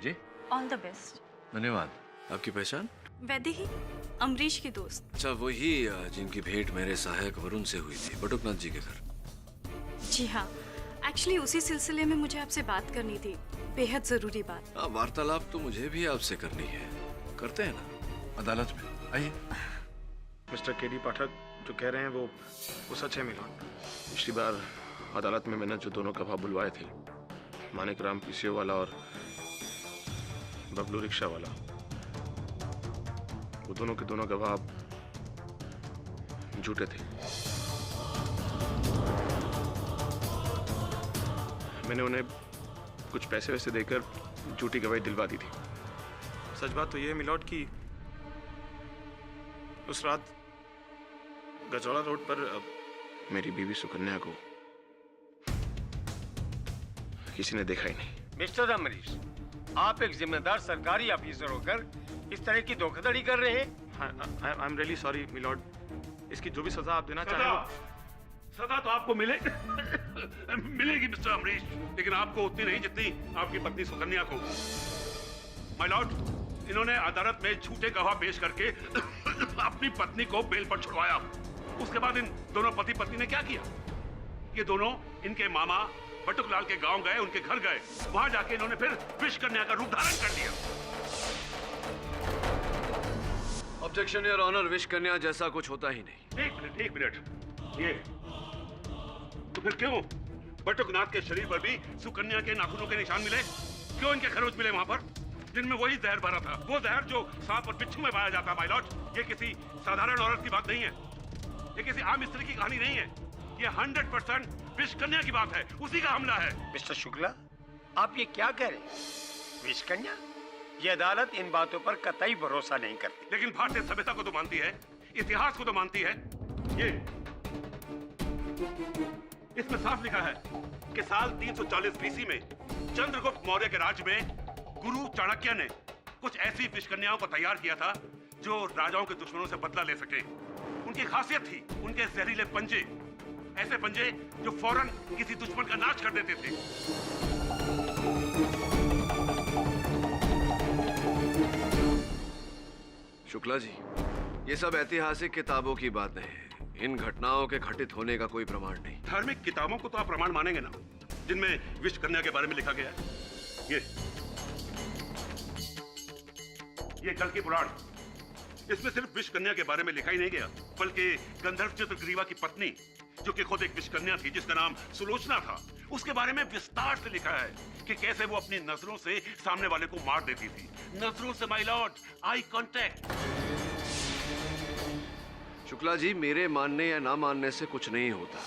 ji, all the best. धन्यवाद। आपकी पहचान? वैदेही, अमरीश की दोस्त। अच्छा, वही जिनकी भेंट मेरे सहायक वरुण से हुई थी, बटुकनाथ जी के घर। जी हाँ, एक्चुअली उसी सिलसिले में मुझे आपसे बात करनी थी, बेहद जरूरी बात। वार्तालाप तो मुझे भी आपसे करनी है, करते हैं ना अदालत में, आइए। मिस्टर केडी पाठक जो कह रहे हैं वो सच है मिलोन। पिछली बार अदालत में मैंने जो दोनों गवाह बुलवाए थे, मानिक राम पीसीओ वाला और बबलू रिक्शा वाला, वो दोनों के दोनों गवाह झूठे थे। मैंने उन्हें कुछ पैसे वैसे देकर झूठी गवाही दिलवा दी थी। सच बात तो ये है मिलॉर्ड कि उस रात गजौला रोड पर मेरी बीवी सुकन्या को किसी ने देखा ही नहीं। मिस्टर अमरीश, आप एक जिम्मेदार सरकारी ऑफिसर होकर इस तरह की धोखाधड़ी कर रहे हैं। I am really sorry milord. इसकी जो भी सजा आप देना चाहें। सजा तो आपको मिलेगी मिस्टर अमरीश, लेकिन आपको उतनी नहीं जितनी आपकी पत्नी सुकन्या को। माय लॉर्ड, इन्होंने अदालत में झूठे गवाह पेश करके अपनी पत्नी को बेल पर छुड़वाया। उसके बाद इन दोनों पति पत्नी ने क्या किया? ये दोनों इनके मामा बटुकलाल के गांव गए, उनके घर गए। वहां जाके इन्होंने फिर विष कन्या का रूप धारण कर लिया। ऑब्जेक्शन योर ऑनर, विष कन्या जैसा कुछ होता ही नहीं। एक मिनट, ये तो फिर क्यों बटुकनाथ के शरीर पर भी सुकन्या के नाखूनों के निशान मिले? क्यों इनके खरोच मिले वहां पर, जिनमें वही जहर भरा था? वो जहर जो सांप और बिच्छू में पाया जाता है। माय लॉर्ड, ये किसी साधारण औरत की बात नहीं है, ये किसी आम स्त्री की कहानी नहीं है, ये 100% विष कन्या की बात है, उसी का हमला है। मिस्टर शुक्ला, आप ये क्या कह रहे हैं? विष कन्या? ये अदालत इन बातों पर कतई भरोसा नहीं करती। लेकिन भारतीय सभ्यता को तो मानती है, इतिहास को तो मानती है। ये इसमें साफ लिखा है कि साल 340 बीसी में चंद्रगुप्त मौर्य के राज्य में गुरु चाणक्य ने कुछ ऐसी विष कन्याओं को तैयार किया था जो राजाओं के दुश्मनों से बदला ले सके। उनकी खासियत थी उनके जहरीले पंजे, ऐसे पंजे जो फौरन किसी दुश्मन का नाश कर देते थे। शुक्ला जी, ये सब ऐतिहासिक किताबों की बातें हैं, इन घटनाओं के घटित होने का कोई प्रमाण नहीं। धार्मिक किताबों को तो आप प्रमाण मानेंगे ना, जिनमें विष कन्या के बारे में लिखा गया है। ये कल की पुराण, इसमें सिर्फ विष कन्या के बारे में लिखा ही नहीं गया, बल्कि गंधर्व चित्रग्रीवा की पत्नी, जो कि खुद एक विष कन्या थी जिसका नाम सुलोचना था, उसके बारे में विस्तार से लिखा है कि कैसे वो अपनी नजरों से सामने वाले को मार देती थी। नजरों से my lord, eye contact. Shukla ji, मेरे मानने या ना मानने से कुछ नहीं होता।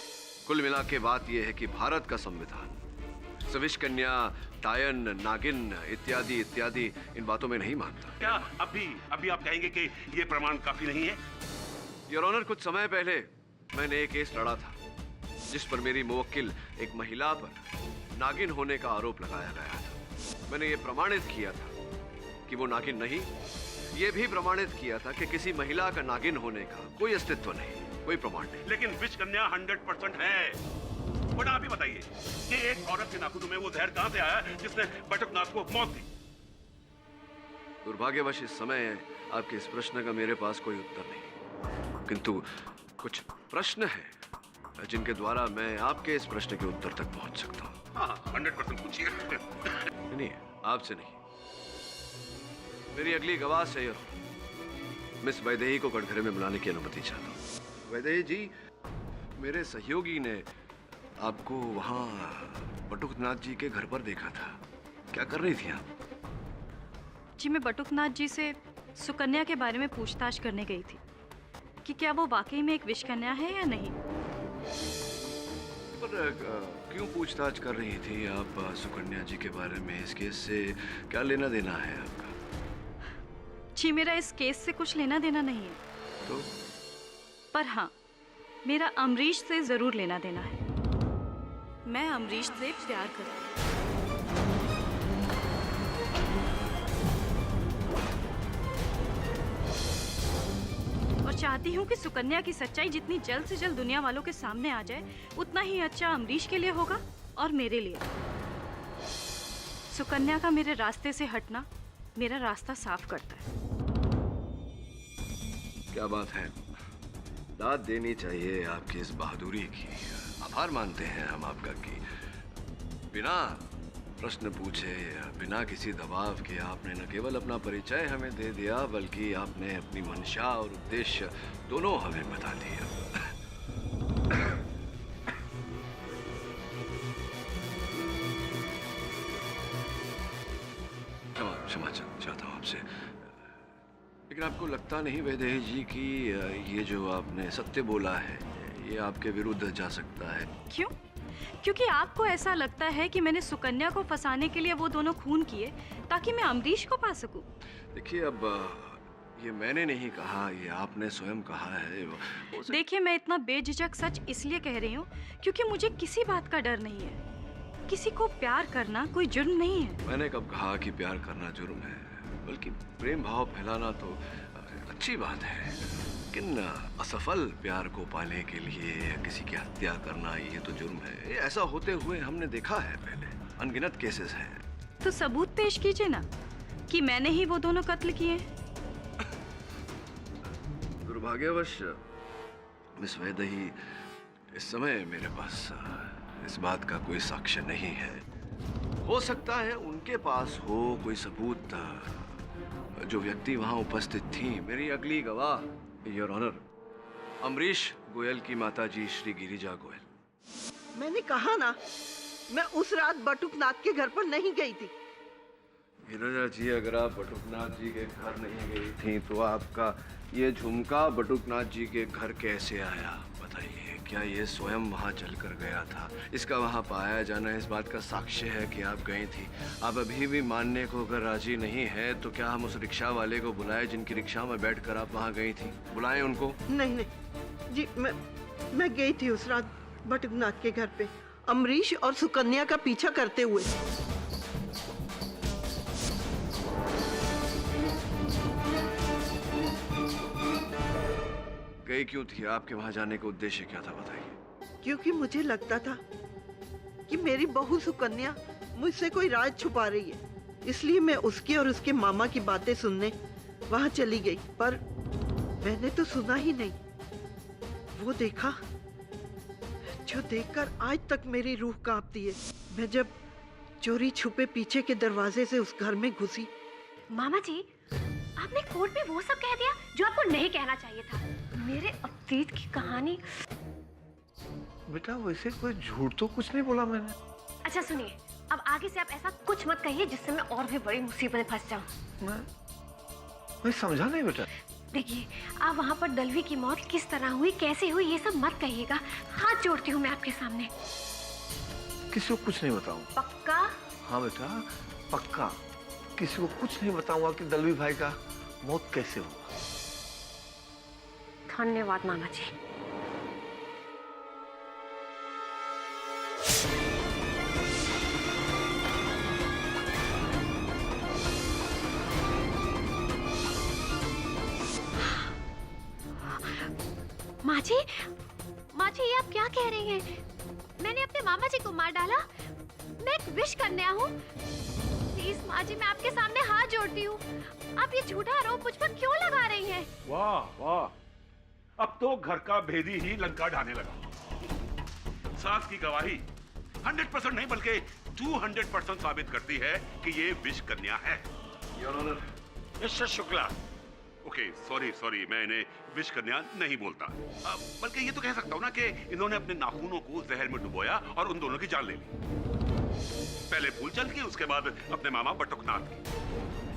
कुल मिला के बात यह है कि भारत का संविधान विष कन्या, टायन, नागिन इत्यादि इत्यादि इन बातों में नहीं मानता। क्या अभी आप कहेंगे कि ये प्रमाण काफी नहीं है? योर ऑनर, कुछ समय पहले मैंने एक केस लड़ा था जिस पर मेरी मुवक्किल एक महिला पर नागिन होने का आरोप लगाया गया था। मैंने ये प्रमाणित किया था कि वो नागिन नहीं, ये भी प्रमाणित किया था कि किसी महिला का नागिन होने का कोई अस्तित्व नहीं, कोई प्रमाण नहीं। लेकिन विष कन्या 100% है। बड़ा आप ही बताइए कि एक औरत के नाखूनों में वो जहर कहां से आया जिसने बटुकनाथ को मौत दी? दुर्भाग्यवश इस समय आपके इस प्रश्न का मेरे पास कोई उत्तर नहीं, किंतु कुछ प्रश्न है जिनके द्वारा मैं आपके इस प्रश्न के उत्तर तक पहुंच सकता हूँ। हाँ, 100% पूछिए। नहीं, आपसे नहीं, मेरी अगली गवाह से मिस वैदेही को कटघरे में बुलाने की अनुमति चाहता हूँ। वैदेही जी, मेरे सहयोगी ने आपको वहाँ बटुकनाथ जी के घर पर देखा था, क्या कर रही थी आप? जी, मैं बटुकनाथ जी से सुकन्या के बारे में पूछताछ करने गई थी कि क्या वो वाकई में एक विष कन्या है या नहीं। पर क्यों पूछताछ कर रही थी आप सुकन्या जी के बारे में? इस केस से क्या लेना देना है आपका? जी, मेरा इस केस से कुछ लेना देना नहीं है। तो? पर हाँ, मेरा अमरीश से जरूर लेना देना है। मैं अमरीश से प्यार करती हूँ। और चाहती हूँ कि सुकन्या की सच्चाई जितनी जल्द से जल्द दुनिया वालों के सामने आ जाए, उतना ही अच्छा अमरीश के लिए होगा और मेरे लिए। सुकन्या का मेरे रास्ते से हटना मेरा रास्ता साफ करता है। क्या बात है, दाद देनी चाहिए आपकी इस बहादुरी की। आभार मानते हैं हम आपका कि बिना प्रश्न पूछे, बिना किसी दबाव के आपने न केवल अपना परिचय हमें दे दिया, बल्कि आपने अपनी मंशा और उद्देश्य दोनों हमें बता दिया। क्षमा चाहता हूँ आपसे, लेकिन आपको लगता नहीं वैदेही जी कि ये जो आपने सत्य बोला है ये आपके विरुद्ध जा सकता है? क्यों? क्योंकि आपको ऐसा लगता है कि मैंने सुकन्या को फंसाने के लिए वो दोनों खून किए ताकि मैं अमरीश को पा सकूं। देखिए, अब ये मैंने नहीं कहा, ये आपने स्वयं कहा है। देखिए, मैं इतना बेझिझक सच इसलिए कह रही हूँ क्योंकि मुझे किसी बात का डर नहीं है। किसी को प्यार करना कोई जुर्म नहीं है। मैंने कब कहा कि प्यार करना जुर्म है? बल्कि प्रेम भाव फैलाना तो अच्छी बात है, लेकिन असफल प्यार को पाने के लिए किसी की हत्या करना ये तो जुर्म है। ये ऐसा होते हुए हमने देखा है पहले, अनगिनत केसेस हैं। तो सबूत पेश कीजिए ना कि मैंने ही वो दोनों कत्ल किए। दुर्भाग्यवश मिस वैदेही, इस समय मेरे पास इस बात का कोई साक्ष्य नहीं है। हो सकता है उनके पास हो कोई सबूत। जो व्यक्ति वहां उपस्थित थी, मेरी अगली गवाह, योर ऑनर, अमरीश गोयल की माताजी श्री गिरिजा गोयल। मैंने कहा ना, मैं उस रात बटुकनाथ के घर पर नहीं गई थी। गिरिजा जी, अगर आप बटुकनाथ जी के घर नहीं गई थी तो आपका ये झुमका बटुकनाथ जी के घर कैसे आया? बताइए, क्या ये स्वयं वहाँ चलकर गया था? इसका वहाँ पाया जाना इस बात का साक्ष्य है कि आप गई थी। आप अभी भी मानने को अगर राजी नहीं है तो क्या हम उस रिक्शा वाले को बुलाएं जिनकी रिक्शा में बैठकर आप वहाँ गई थी? बुलाएं उनको। नहीं नहीं जी, मैं गई थी उस रात बटुकनाथ के घर पे, अमरीश और सुकन्या का पीछा करते हुए। गई क्यों थी? आपके वहां जाने का उद्देश्य क्या था, बताइए। क्योंकि मुझे लगता था कि मेरी बहू सुकन्या मुझसे कोई राज छुपा रही है, इसलिए मैं उसकी और उसके मामा की बातें सुनने वहां चली गई। पर मैंने तो सुना ही नहीं, वो देखा जो देखकर आज तक मेरी रूह कांपती है। मैं जब चोरी छुपे पीछे के दरवाजे से उस घर में घुसी। मामा जी, आपने कोर्ट में वो सब कह दिया जो आपको नहीं कहना चाहिए था। मेरे अतीत की कहानी। बेटा, वैसे कोई झूठ तो कुछ नहीं बोला मैंने। अच्छा सुनिए, अब आगे से आप ऐसा कुछ मत कहिए जिससे मैं और भी बड़ी मुसीबत में फंस जाऊं। मैं समझा नहीं बेटा। देखिए, आप वहाँ पर दलवी की मौत किस तरह हुई, कैसे हुई, ये सब मत कहिएगा। हाथ जोड़ती हूँ मैं आपके सामने। किसी को कुछ नहीं बताऊँ? पक्का? हाँ बेटा, पक्का। किसी को कुछ नहीं बताऊंगा कि दलवी भाई का मौत कैसे हुआ। धन्यवाद मामा जी। माँ जी, ये आप क्या कह रही हैं? मैंने अपने मामा जी को मार डाला? मैं एक विश कन्या हूँ। प्लीज माँ जी, मैं आपके सामने हाथ जोड़ती हूँ, आप ये झूठा आरोप मुझ पर क्यों लगा रही हैं? वाह वाह, अब तो घर का भेदी ही लंका ढाने लगा। सास की गवाही 100% नहीं बल्कि 200% साबित करती है कि ये विष कन्या है। Your honour, mister Shukla. Okay, sorry, मैं इन्हें विष कन्या नहीं बोलता, बल्कि ये तो कह सकता हूँ ना कि इन्होंने अपने नाखूनों को जहर में डुबोया और उन दोनों की जान ले ली। पहले फूलचंद की, उसके बाद अपने मामा बटुकनाथ की,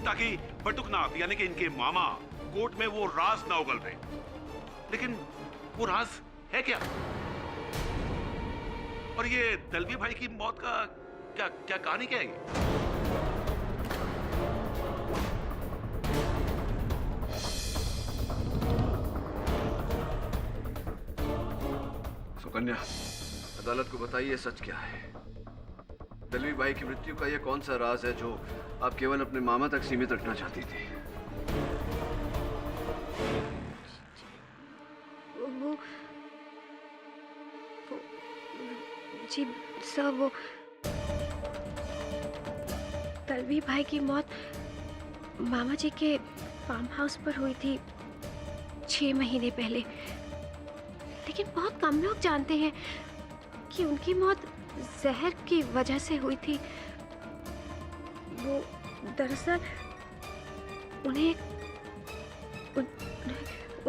ताकि बटुकनाथ यानी कि इनके मामा कोर्ट में वो राज ना उगल रहे। लेकिन वो राज है क्या? और ये दलवी भाई की मौत का क्या कहानी क्या है? सुकन्या, अदालत को बताइए सच क्या है। दलवी भाई की मृत्यु का ये कौन सा राज है जो आप केवल अपने मामा तक सीमित रखना चाहती थी? वो जी सर, वो दलवी भाई की मौत मामा जी के फार्म हाउस पर हुई थी 6 महीने पहले। लेकिन बहुत कम लोग जानते हैं कि उनकी मौत जहर की वजह से हुई थी। वो दरअसल उन्हें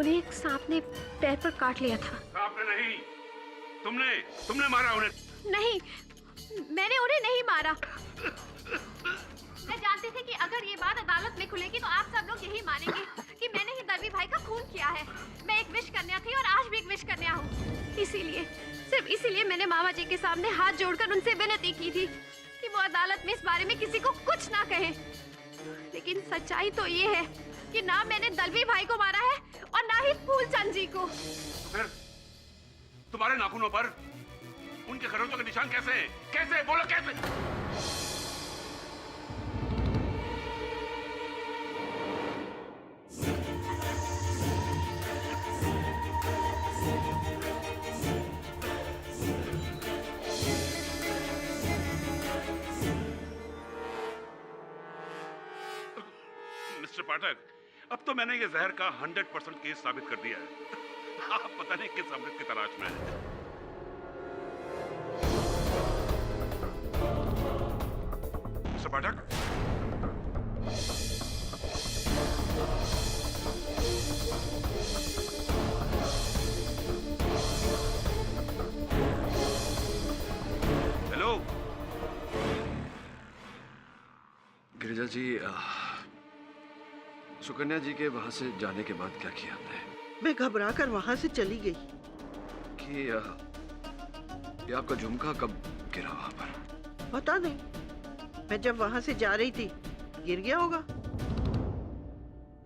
एक सांप ने पैर पर काट लिया था। सांप ने नहीं, तुमने मारा उन्हें। नहीं, मैंने उन्हें नहीं मारा। मैं जानती थी कि अगर ये बात अदालत में खुलेगी तो आप सब लोग यही मानेंगे कि मैंने ही दलवी भाई का खून किया है। मैं एक विश कन्या थी और आज भी एक विश कन्या हूँ। इसीलिए, सिर्फ इसीलिए मैंने मामा जी के सामने हाथ जोड़कर उनसे विनती की थी कि वो अदालत में इस बारे में किसी को कुछ ना कहे। लेकिन सच्चाई तो ये है कि ना मैंने दलवी भाई को मारा है और ना ही फूलचंद जी को। फिर तुम्हारे नाखूनों पर उनके खरोंचों के निशान कैसे हैं? कैसे? बोलो कैसे? मिस्टर पाठक, अब तो मैंने ये जहर का 100% केस साबित कर दिया है। आप पता नहीं किस अमृत की तलाश में हैं। मिस्टर पाठक, हेलो। गिरिजा जी, सुकन्या जी के वहां से जाने के बाद क्या किया आपने? मैं घबरा कर वहां से चली गई। कि ये आपका झुमका कब गिरा वहां पर? पता नहीं, मैं जब वहां से जा रही थी गिर गया होगा।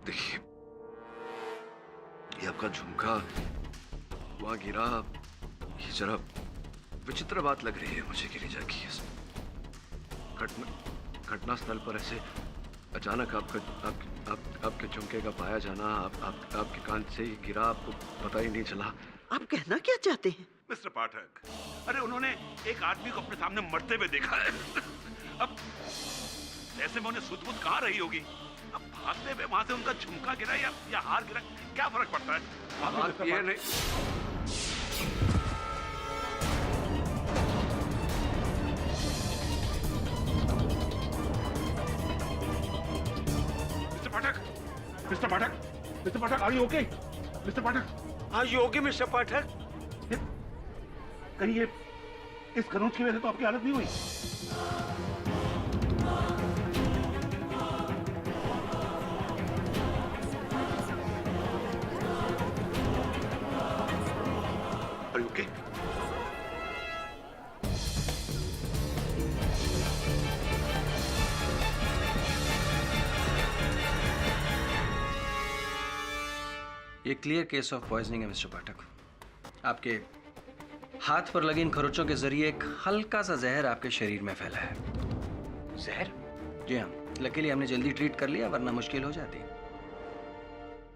देखिए, ये आपका झुमका वहां गिरा, ये जरा विचित्र बात लग रही है मुझे गिरिजा की। घटना स्थल पर ऐसे अचानक आपके झुमके का पाया जाना, आपके कान से ही गिरा, आपको पता ही नहीं चला। आप कहना क्या चाहते हैं? मिस्टर पाठक, अरे उन्होंने एक आदमी को अपने सामने मरते हुए देखा है। अब ऐसे में उन्हें सुध-बुध कहाँ रही होगी? अब भागते हुए वहां से उनका झुमका गिरा या हार गिरा, क्या फर्क पड़ता है? बात ये नहीं। Mister Pathak, are you okay? Mister Pathak, are you okay, mister Pathak? कहीं ये इस खरोंच की वजह से तो आपकी हालत नहीं हुई? Are you okay? ये क्लियर केस ऑफ पॉइजनिंग है मिस्टर पाठक। आपके हाथ पर लगे इन खरोंचों के जरिए एक हल्का सा जहर आपके शरीर में फैला है। जहर? जी हाँ, लकीली हमने जल्दी ट्रीट कर लिया, वरना मुश्किल हो जाती।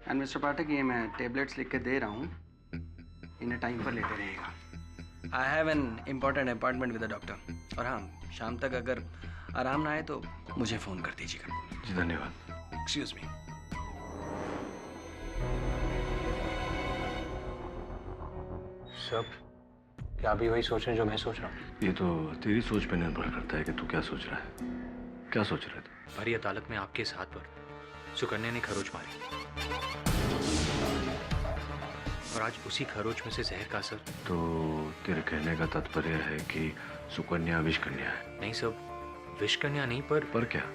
एंड मिस्टर पाठक, ये मैं टेबलेट्स लिख के दे रहा हूँ, इन्हें टाइम पर लेते रहिएगा। I have an important appointment with the doctor. और हाँ, शाम तक अगर आराम ना आए तो मुझे फ़ोन कर दीजिएगा। जी धन्यवाद। Excuse me. सब क्या भी वही सोच रहे हैं जो मैं सोच रहा हूँ? ये तो तेरी सोच पे निर्भर करता है कि तू क्या सोच रहा है। क्या सोच रहे थे? भरी अदालत में आपके साथ पर सुकन्या ने खरोच मारी और आज उसी खरोच में से जहर का असर। तो तेरे कहने का तात्पर्य है कि सुकन्या विष कन्या है? नहीं सब, विष कन्या नहीं, पर क्या?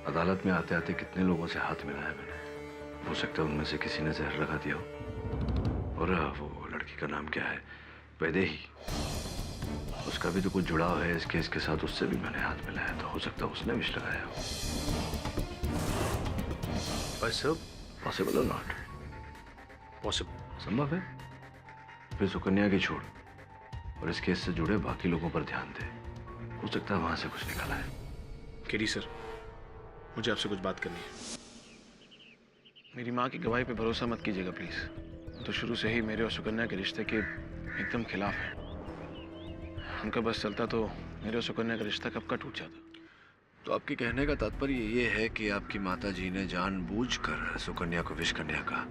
अदालत में आते आते कितने लोगों से हाथ मिलाया मैंने, हो सकता है उनमें से किसी ने जहर लगा दिया हो। और वो लड़की का नाम क्या है? वैदेही। उसका भी तो कुछ जुड़ाव है इस केस के साथ, उससे भी मैंने हाथ मिलाया, तो हो सकता है उसने विष लगाया हो। पर सब पॉसिबल और नॉट पॉसिबल? संभव है। फिर सुकन्या की छोड़ और इस केस से जुड़े बाकी लोगों पर ध्यान दे, हो सकता है वहां से कुछ निकला है। केडी सर, मुझे आपसे कुछ बात करनी है। मेरी माँ की गवाही पे भरोसा मत कीजिएगा प्लीज। तो शुरू से ही मेरे और सुकन्या के रिश्ते के एकदम खिलाफ है। उनका बस चलता तो मेरे और सुकन्या का रिश्ता कब का टूट जाता। तो आपके कहने का तात्पर्य ये है कि आपकी माताजी ने जानबूझकर सुकन्या को विष कन्या कहा,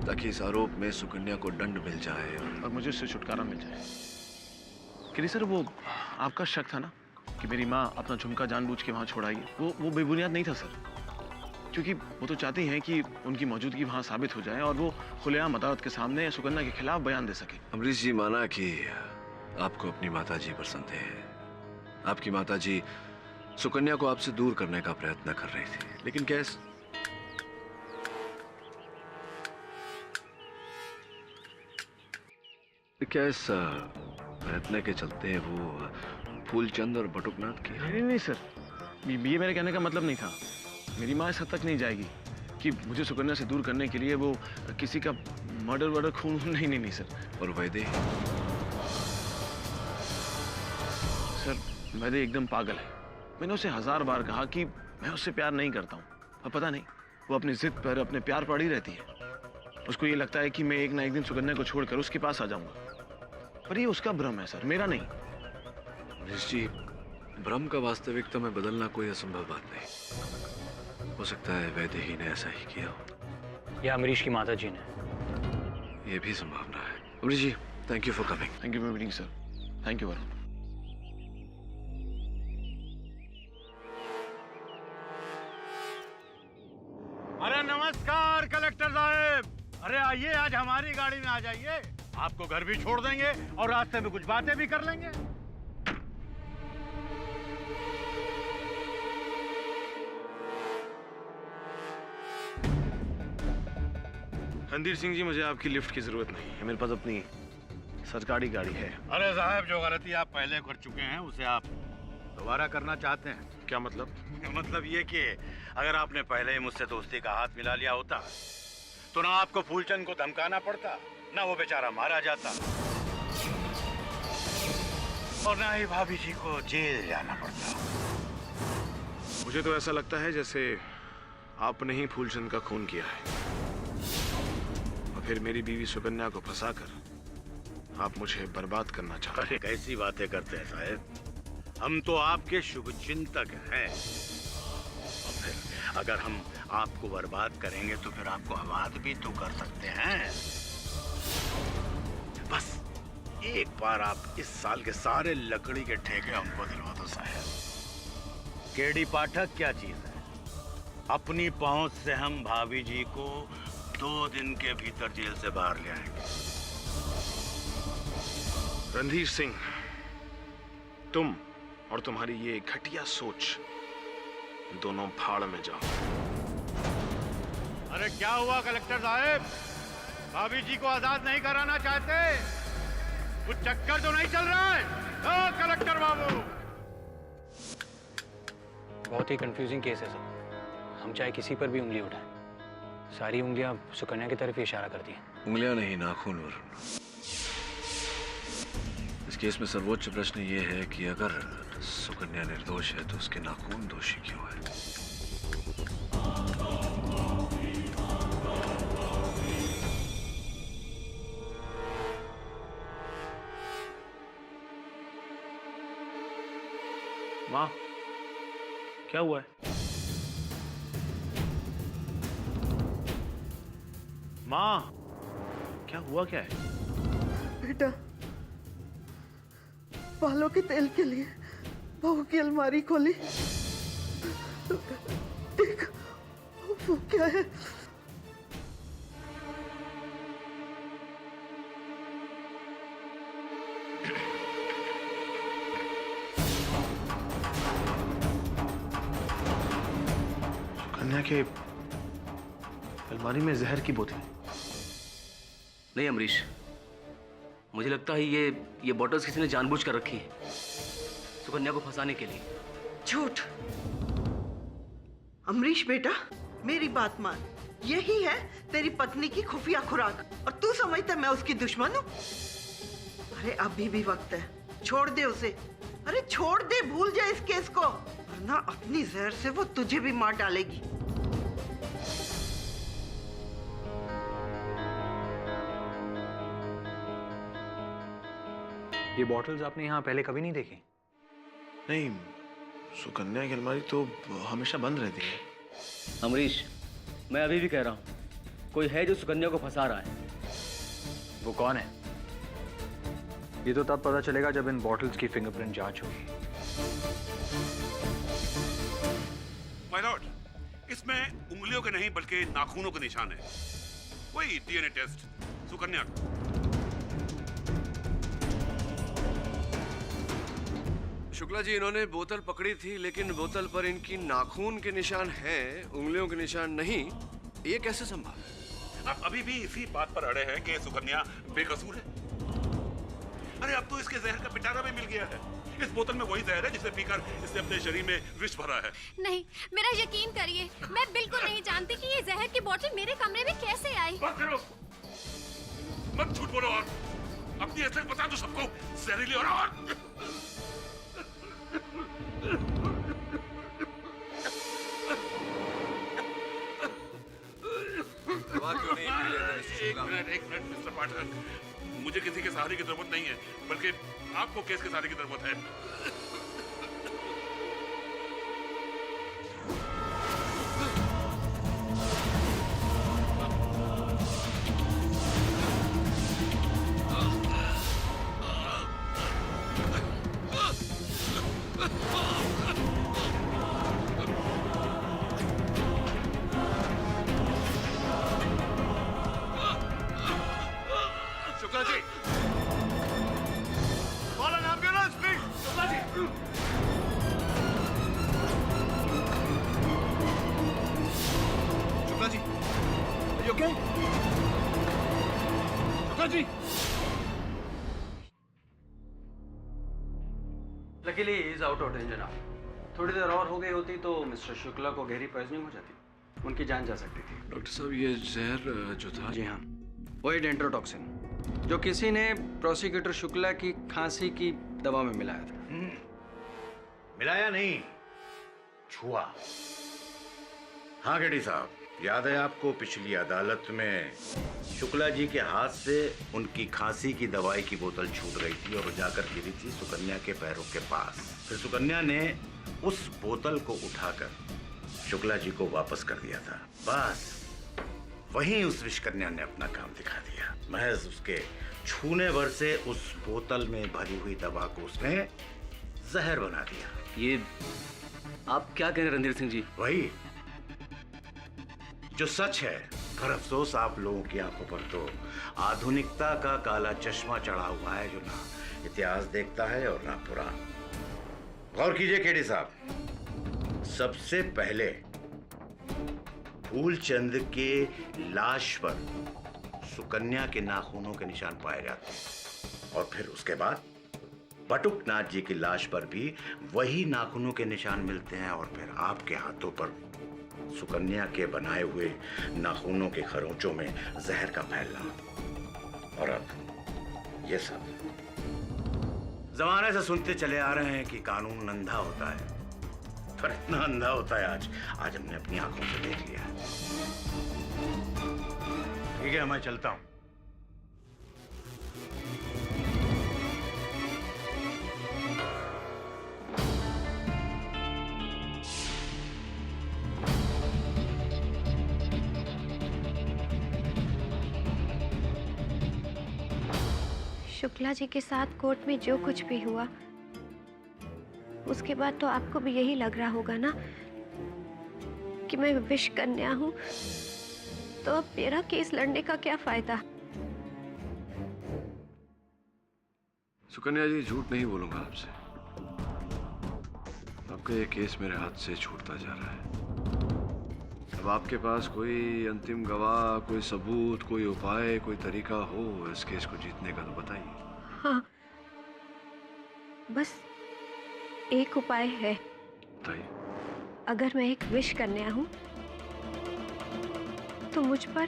ताकि इस आरोप में सुकन्या को दंड मिल जाए और मुझे इससे छुटकारा मिल जाए। केडी सर, वो आपका शक था ना कि मेरी माँ अपना झुमका जानबूझ के वहाँ छोड़ाई, वो बेबुनियाद नहीं था सर। क्योंकि वो तो चाहती हैं कि उनकी मौजूदगी वहाँ साबित हो जाए और वो खुलेआम अदालत के सामने सुकन्या के खिलाफ बयान दे सके। अमरीश जी, माना कि आपको अपनी माताजी पर संदेह है, आपकी माताजी सुकन्या को आपसे दूर करने का प्रयत्न कर रही थी, लेकिन क्या इस प्रयत्न के चलते वो फूलचंद और बटुकनाथ की? नहीं सर, ये मेरे कहने का मतलब नहीं था। मेरी माँ इस हद तक नहीं जाएगी कि मुझे सुकन्या से दूर करने के लिए वो किसी का मर्डर खून। नहीं सर। और वैदेही? सर, वैदेही एकदम पागल है। मैंने उसे 1000 बार कहा कि मैं उससे प्यार नहीं करता हूँ, और पता नहीं वो अपनी जिद पर, अपने प्यार पर ही रहती है। उसको ये लगता है कि मैं एक ना एक दिन सुकन्या को छोड़कर उसके पास आ जाऊंगा, पर ये उसका भ्रम है सर, मेरा नहीं। अमरीश जी, भ्रम का वास्तविकता में बदलना कोई असंभव बात नहीं। हो सकता है वैदेही ने ऐसा ही किया हो, या अमरीश की माता जी ने। ये भी संभावना है। Amrish ji, thank you for coming. Thank you for meeting sir. Thank you Varun. अरे नमस्कार कलेक्टर साहब। अरे आइए, आज हमारी गाड़ी में आ जाइए, आपको घर भी छोड़ देंगे और रास्ते में कुछ बातें भी कर लेंगे। रणधीर सिंह जी, मुझे आपकी लिफ्ट की जरूरत नहीं है, मेरे पास अपनी सरकारी गाड़ी है। अरे साहब, जो गलती आप पहले कर चुके हैं उसे आप दोबारा करना चाहते हैं? क्या मतलब? मतलब ये कि अगर आपने पहले ही मुझसे दोस्ती का हाथ मिला लिया होता तो ना आपको फूलचंद को धमकाना पड़ता, ना वो बेचारा मारा जाता, और ना ही भाभी जी को जेल जाना पड़ता। मुझे तो ऐसा लगता है जैसे आपने ही फूलचंद का खून किया है, और फिर मेरी बीवी सुकन्या को फंसाकर आप मुझे बर्बाद करना चाहते हैं। कैसी बातें करते हैं साहब, हम तो आपके शुभचिंतक हैं, और फिर अगर हम आपको बर्बाद करेंगे तो फिर आपको आबाद भी तो कर सकते हैं। बस एक बार आप इस साल के सारे लकड़ी के ठेके हमको दिलवा दो साहब। केडी पाठक क्या चीज है, अपनी पहुंच से हम भाभी जी को 2 दिन के भीतर जेल से बाहर ले आएंगे। रणधीर सिंह, तुम और तुम्हारी ये घटिया सोच दोनों भाड़ में जाओ। अरे क्या हुआ कलेक्टर साहब, भाभी जी को आजाद नहीं कराना चाहते? कुछ चक्कर तो नहीं चल रहा है? ओ कलेक्टर बाबू, बहुत ही कंफ्यूजिंग केस है सर। हम चाहे किसी पर भी उंगली उठाएं, सारी उंगलियां सुकन्या की तरफ ही इशारा करती हैं। उंगलियां नहीं, नाखून वरुण। इस केस में सर्वोच्च प्रश्न ये है कि अगर सुकन्या निर्दोष है तो उसके नाखून दोषी क्यों है? माँ, क्या हुआ है? माँ, क्या हुआ क्या है? बेटा, बालों के तेल के लिए बहू की अलमारी खोली, देख वो क्या है। सुकन्या के अलमारी में जहर की बोतल। नहीं अमरीश, मुझे लगता है ये बॉटल्स किसी ने जानबूझ कर रखी है सुकन्या को फंसाने के लिए। झूठ। अमरीश बेटा, मेरी बात मान, यही है तेरी पत्नी की खुफिया खुराक, और तू समझता मैं उसकी दुश्मन हूँ? अरे अभी भी वक्त है, छोड़ दे उसे। अरे छोड़ दे, भूल जा इस केस को, वरना अपनी जहर से वो तुझे भी मार डालेगी। ये बॉटल्स आपने यहाँ पहले कभी नहीं देखी? नहीं, सुकन्या की अलमारी तो हमेशा बंद रहती है। अमरीश, मैं अभी भी कह रहा हूँ, कोई है जो सुकन्या को फंसा रहा है। वो कौन है? ये तो तब पता चलेगा जब इन बॉटल्स की फिंगरप्रिंट जांच होगी। माय लॉर्ड, इसमें उंगलियों के नहीं बल्कि नाखूनों के निशान है। वही डीएनए टेस्ट सुकन्या का। शुक्ला जी, इन्होंने बोतल पकड़ी थी, लेकिन बोतल पर इनकी नाखून के निशान हैं, उंगलियों के निशान नहीं। ये कैसे संभव है? आप अभी भी इसी बात पर अड़े हैं कि सुकन्या बेकसूर है? अरे अब तो इसके जहर का पिटारा भी मिल गया है। इस बोतल में वही जहर है जिसे पीकर इसने अपने शरीर में विष भरा है। नहीं, मेरा यकीन करिए, मैं बिल्कुल नहीं जानती कि ये जहर की बोतल मेरे कमरे में कैसे आई। बस करो, मत झूठ बोलो और अपनी असलियत बता दो सबको। जहरीली और एक मिनट मिस्टर पाठक, मुझे किसी के सहारे की जरूरत नहीं है, बल्कि आपको केस के सहारे की जरूरत है। Shukla ji, call an ambulance please. Shukla ji, Shukla ji, are you okay? Shukla ji. Luckily is out of danger now. थोड़ी देर और हो गई होती तो मिस्टर शुक्ला को गहरी पॉइजनिंग हो जाती, उनकी जान जा सकती थी। डॉक्टर साहब, ये जहर जो था। जी हाँ, वही डेंट्रोटॉक्सिन जो किसी ने प्रोसिक्यूटर शुक्ला की खांसी की दवा में मिलाया था। मिलाया नहीं, छुआ। हाँ केडी साहब, याद है आपको पिछली अदालत में शुक्ला जी के हाथ से उनकी खांसी की दवाई की बोतल छूट रही थी और जाकर गिरी थी सुकन्या के पैरों के पास। फिर सुकन्या ने उस बोतल को उठाकर शुक्ला जी को वापस कर दिया था। बस वहीं उस विषकन्या ने अपना काम दिखा दिया। महज उसके छूने भर से उस बोतल में भरी हुई दवा को उसने जहर बना दिया। ये आप क्या कह रहे हैं रणधीर सिंह जी? वही जो सच है, पर अफसोस आप लोगों की आंखों पर तो आधुनिकता का काला चश्मा चढ़ा हुआ है, जो ना इतिहास देखता है और ना पुराण। गौर कीजिए केडी साहब, सबसे पहले फूलचंद के लाश पर सुकन्या के नाखूनों के निशान पाए जाते हैं और फिर उसके बाद बटुकनाथ जी की लाश पर भी वही नाखूनों के निशान मिलते हैं और फिर आपके हाथों पर सुकन्या के बनाए हुए नाखूनों के खरोंचों में जहर का फैलना। और अब ये सब जमाने से सुनते चले आ रहे हैं कि कानून अंधा होता है, पर इतना अंधा होता है आज हमने अपनी आंखों से देख लिया। ठीक है, मैं चलता हूं। शुक्ला जी के साथ कोर्ट में जो कुछ भी हुआ, उसके बाद तो आपको भी यही लग रहा होगा ना कि मैं विष कन्या हूं, तो अब मेरा केस लड़ने का क्या फायदा? सुकन्या जी, झूठ नहीं बोलूंगा आपसे। आपका ये केस मेरे हाथ से छूटता जा रहा है। अब आपके पास कोई अंतिम गवाह, कोई सबूत, कोई उपाय, कोई तरीका हो इस केस को जीतने का तो बताइए। हाँ, बस एक उपाय है। बताइए। अगर मैं एक विष कन्या हूं तो मुझ पर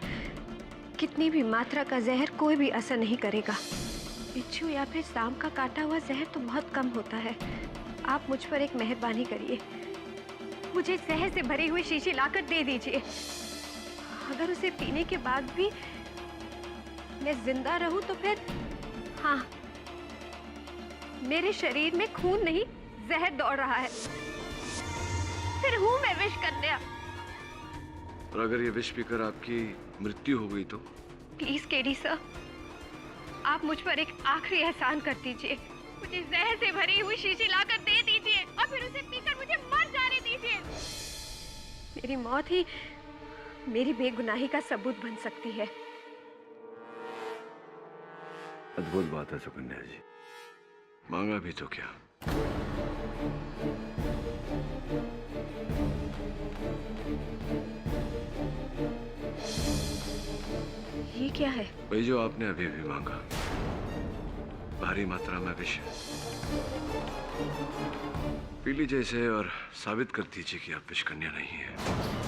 कितनी भी मात्रा का जहर कोई भी असर नहीं करेगा। बिच्छू या फिर सांप का काटा हुआ जहर तो बहुत कम होता है। आप मुझ पर एक मेहरबानी करिए, मुझे जहर से भरी हुई शीशी लाकर दे दीजिए। अगर उसे पीने के बाद भी मैं जिंदा रहूं तो फिर हाँ, मेरे शरीर में खून नहीं जहर दौड़ रहा है, फिर हूं मैं विष कन्या। और अगर ये विष पीकर आपकी मृत्यु हो गई तो? प्लीज केडी सर, आप मुझ पर एक आखिरी एहसान कर दीजिए। मुझे जहर से भरी हुई शीशी लाकर दे दीजिए और फिर उसे पीकर मुझे मर जाने दीजिए। मेरी मौत ही मेरी बेगुनाही का सबूत बन सकती है। अद्भुत बात है सुकन्या जी, मांगा भी तो क्या। ये क्या है? वही जो आपने अभी भी मांगा, भारी मात्रा में विष। पी लीजिए इसे और साबित कर दीजिए कि आप विषकन्या नहीं है।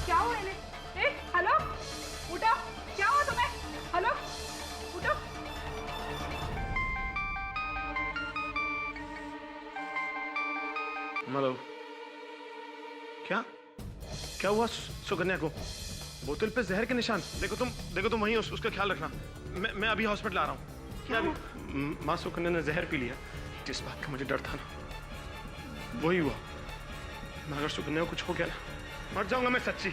क्या हुआ इन्हें? हेलो, उठो। क्या हुआ तुम्हें? हेलो, उठो। हेलो, क्या हुआ सुकन्या को? बोतल पे जहर के निशान। देखो तुम वहीं उसका ख्याल रखना। मैं अभी हॉस्पिटल आ रहा हूँ। क्या अभी? माँ सुकन्या ने जहर पी लिया। जिस बात का मुझे डर था ना, वही हुआ। अगर सुकन्या को कुछ हो गया ना, मर जाऊंगा मैं सच्ची।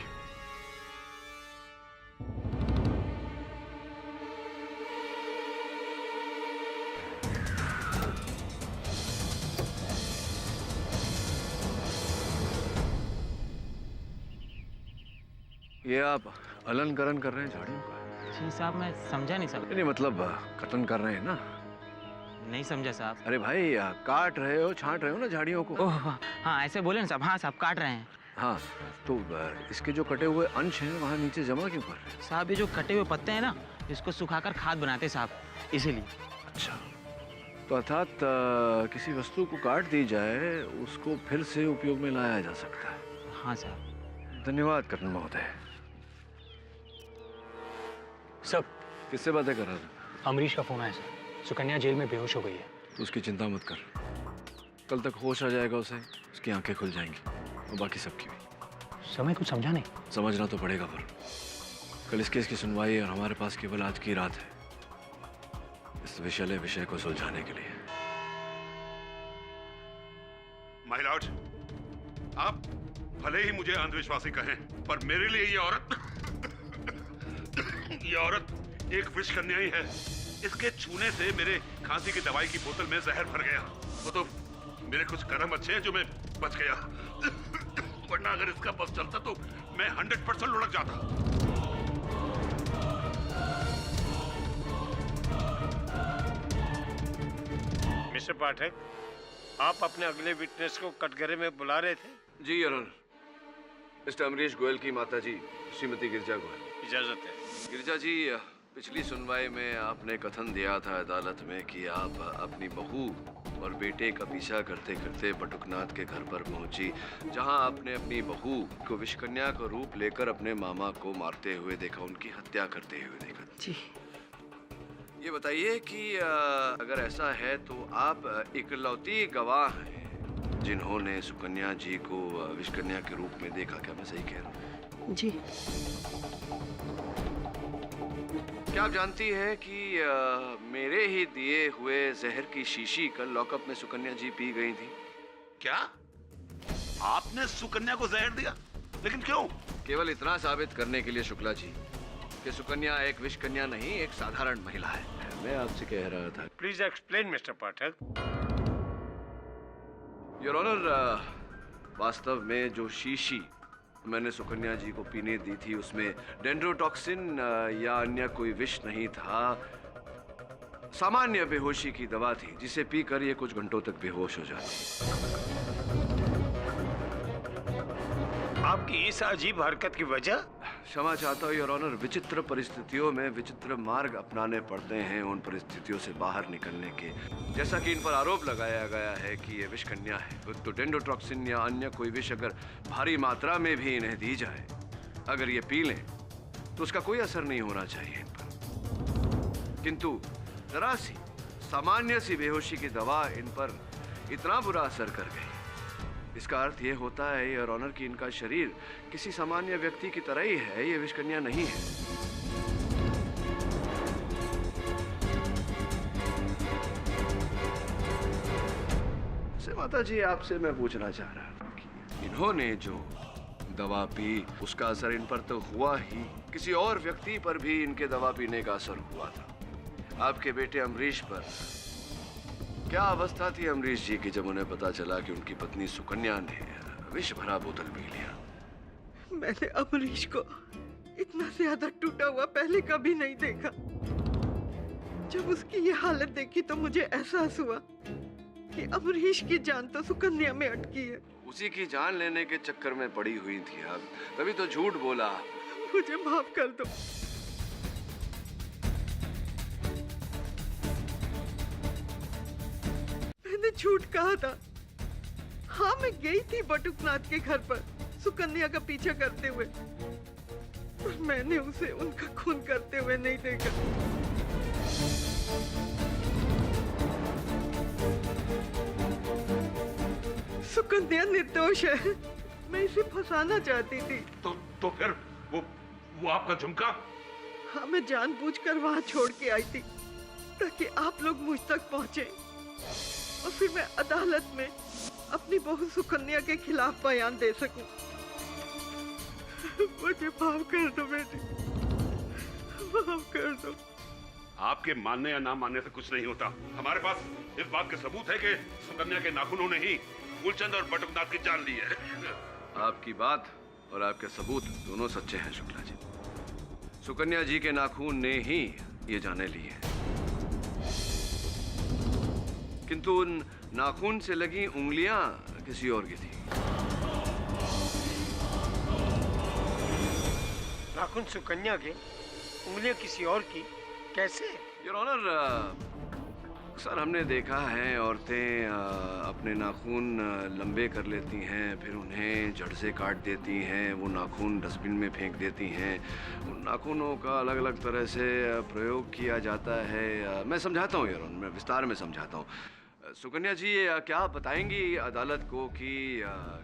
ये आप अलंकरण कर रहे हैं झाड़ियों का? जी साहब, मैं समझा नहीं साहब। नहीं मतलब कटन कर रहे हैं ना? नहीं समझा साहब। अरे भाई, काट रहे हो, छांट रहे हो ना झाड़ियों को। ओह हाँ, ऐसे बोले ना साहब। हाँ साहब, काट रहे हैं। हाँ, तो इसके जो कटे हुए अंश हैं वहाँ नीचे जमा क्यों कर रहे हैं? साहब, ये जो कटे हुए पत्ते हैं ना, इसको सुखाकर खाद बनाते साहब, इसीलिए। अच्छा, तो अर्थात किसी वस्तु को काट दी जाए, उसको फिर से उपयोग में लाया जा सकता है। हाँ साहब। धन्यवाद कर्नल महोदय। सब किससे बातें कर रहा था? अमरीश का फोन आया सर। सुकन्या जेल में बेहोश हो गई है। तो उसकी चिंता मत कर, कल तक होश आ जाएगा उसे, उसकी आंखें खुल जाएंगी और बाकी सबकी भी। समय कुछ समझा नहीं। समझना तो पड़ेगा, पर कल इस केस की सुनवाई और हमारे पास केवल आज की रात है इस विषैले विषय को सुलझाने के लिए। माय लॉर्ड, आप भले ही मुझे अंधविश्वासी कहें, पर मेरे लिए ये औरत एक विषकन्या ही है। इसके छूने से मेरे खांसी की दवाई की बोतल में जहर भर गया। वो तो मेरे कुछ कर्म अच्छे हैं जो मैं बच गया, वरना अगर इसका बस चलता तो मैं 100% लुढ़क जाता। मिस्टर पाठक, आप अपने अगले विटनेस को कटघरे में बुला रहे थे? जी your honour, mister Amrish Goyal की माता जी श्रीमती गिरजा गोयल। इजाजत है। गिरजा जी, पिछली सुनवाई में आपने कथन दिया था अदालत में कि आप अपनी बहू और बेटे का पीछा करते करते बटुकनाथ के घर पर पहुंची, जहां आपने अपनी बहू को विषकन्या का रूप लेकर अपने मामा को मारते हुए देखा, उनकी हत्या करते हुए देखा। जी। ये बताइए कि अगर ऐसा है तो आप इकलौती गवाह हैं जिन्होंने सुकन्या जी को विषकन्या के रूप में देखा। क्या मैं सही कह रहा हूँ? जी। क्या आप जानती है कि मेरे ही दिए हुए जहर की शीशी कल लॉकअप में सुकन्या जी पी गई थी? क्या आपने सुकन्या को जहर दिया? लेकिन क्यों? केवल इतना साबित करने के लिए शुक्ला जी कि सुकन्या एक विषकन्या नहीं, एक साधारण महिला है। मैं आपसे कह रहा था। Please explain mister Pathak. Your honour, वास्तव में जो शीशी मैंने सुकन्या जी को पीने दी थी उसमें डेंड्रोटॉक्सिन या अन्य कोई विष नहीं था, सामान्य बेहोशी की दवा थी जिसे पीकर ये कुछ घंटों तक बेहोश हो जाती। आपकी इस अजीब हरकत की वजह? क्षमा चाहता हूँ योर ऑनर। विचित्र परिस्थितियों में विचित्र मार्ग अपनाने पड़ते हैं उन परिस्थितियों से बाहर निकलने के। जैसा कि इन पर आरोप लगाया गया है कि ये विष कन्या है, तो डेंडोट्रॉक्सिन या अन्य कोई विष अगर भारी मात्रा में भी इन्हें दी जाए, अगर ये पी लें तो उसका कोई असर नहीं होना चाहिए इन पर। किंतु जरा सी सामान्य सी बेहोशी की दवा इन पर इतना बुरा असर कर गई, इसका अर्थ ये होता है योर ऑनर कि इनका शरीर किसी सामान्य व्यक्ति की तरह ही है, ये विषकन्या नहीं है। से माता जी, आपसे मैं पूछना चाह रहा हूं कि इन्होंने जो दवा पी उसका असर इन पर तो हुआ ही, किसी और व्यक्ति पर भी इनके दवा पीने का असर हुआ था। आपके बेटे अमरीश पर क्या अवस्था थी अमरीश जी की जब उन्हें पता चला कि उनकी पत्नी सुकन्या ने विष भरा बोतल पी लिया? मैंने अमरीश को इतना ज्यादा टूटा हुआ पहले कभी नहीं देखा। जब उसकी ये हालत देखी तो मुझे एहसास हुआ कि अमरीश की जान तो सुकन्या में अटकी है। उसी की जान लेने के चक्कर में पड़ी हुई थी आप, तभी तो झूठ बोला। मुझे माफ कर दो। मैंने झूठ कहा था। हाँ, मैं गई थी बटुकनाथ के घर पर सुकन्या का पीछा करते हुए, पर मैंने उसे उनका खून करते हुए नहीं देखा। सुकन्या निर्दोष है, मैं इसे फंसाना चाहती थी। तो फिर वो आपका झुमका? हाँ, मैं जानबूझकर वहाँ छोड़ के आई थी ताकि आप लोग मुझ तक पहुँचे और फिर मैं अदालत में अपनी बहू सुकन्या के खिलाफ बयान दे सकूं। मुझे माफ कर दो बेटी, माफ कर दो। आपके मानने या ना मानने से कुछ नहीं होता। हमारे पास इस बात के सबूत है कि सुकन्या के नाखूनों ने ही मूलचंद और बटुकनाथ की जान ली है। आपकी बात और आपके सबूत दोनों सच्चे हैं शुक्ला जी। सुकन्या जी के नाखून ने ही ये जाने ली है, किंतु उन नाखून से लगी उंगलियां किसी और की थी। नाखून सुकन्या के, उंगलियां किसी और की, कैसे? योर ऑनर, अक्सर हमने देखा है औरतें अपने नाखून लंबे कर लेती हैं, फिर उन्हें जड़ से काट देती हैं, वो नाखून डस्टबिन में फेंक देती हैं। उन नाखूनों का अलग अलग तरह से प्रयोग किया जाता है। मैं समझाता हूँ योर ऑनर, मैं विस्तार में समझाता हूँ। सुकन्या जी, क्या आप बताएंगी अदालत को कि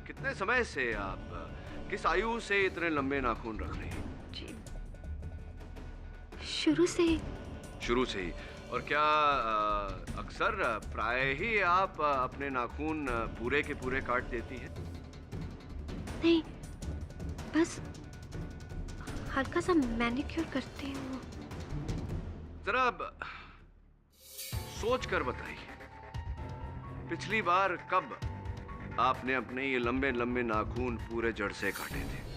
कितने समय से आप किस आयु से इतने लंबे नाखून रख रही हैं? जी, शुरू से ही। और क्या अक्सर प्राय ही आप अपने नाखून पूरे के पूरे काट देती हैं? नहीं, बस हल्का सा मैनिक्योर करती हूँ। जरा सोच कर बताइए, पिछली बार कब आपने अपने ये लंबे लंबे नाखून पूरे जड़ से काटे थे?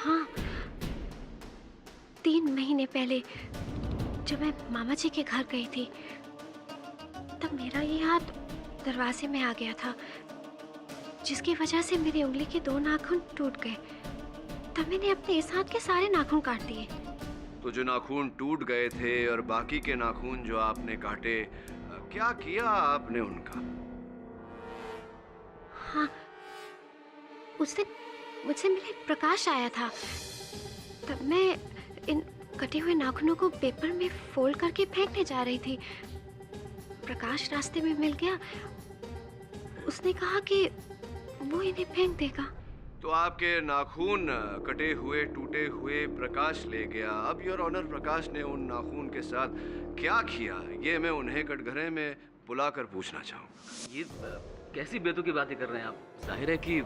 हाँ, 3 महीने पहले जब मैं मामा जी के घर गई थी, तब मेरा ये हाथ दरवाजे में आ गया था, जिसकी वजह से मेरी उंगली के 2 नाखून टूट गए। तब मैंने अपने इस हाथ के सारे नाखून काट दिए। तो जो नाखून टूट गए थे और बाकी के नाखून जो आपने काटे, क्या किया आपने उनका? हाँ, उस दिन मुझसे मिले प्रकाश आया था, तब मैं इन कटे हुए नाखूनों को पेपर में फोल्ड करके फेंकने जा रही थी। प्रकाश रास्ते में मिल गया, उसने कहा कि वो इन्हें फेंक देगा। तो आपके नाखून कटे हुए टूटे हुए प्रकाश ले गया। अब योर ऑनर, प्रकाश ने उन नाखून के साथ क्या किया, ये मैं उन्हें कटघरे में बुलाकर पूछना चाहूँ। ये कैसी बेतुकी बातें कर रहे हैं आप? जाहिर है कि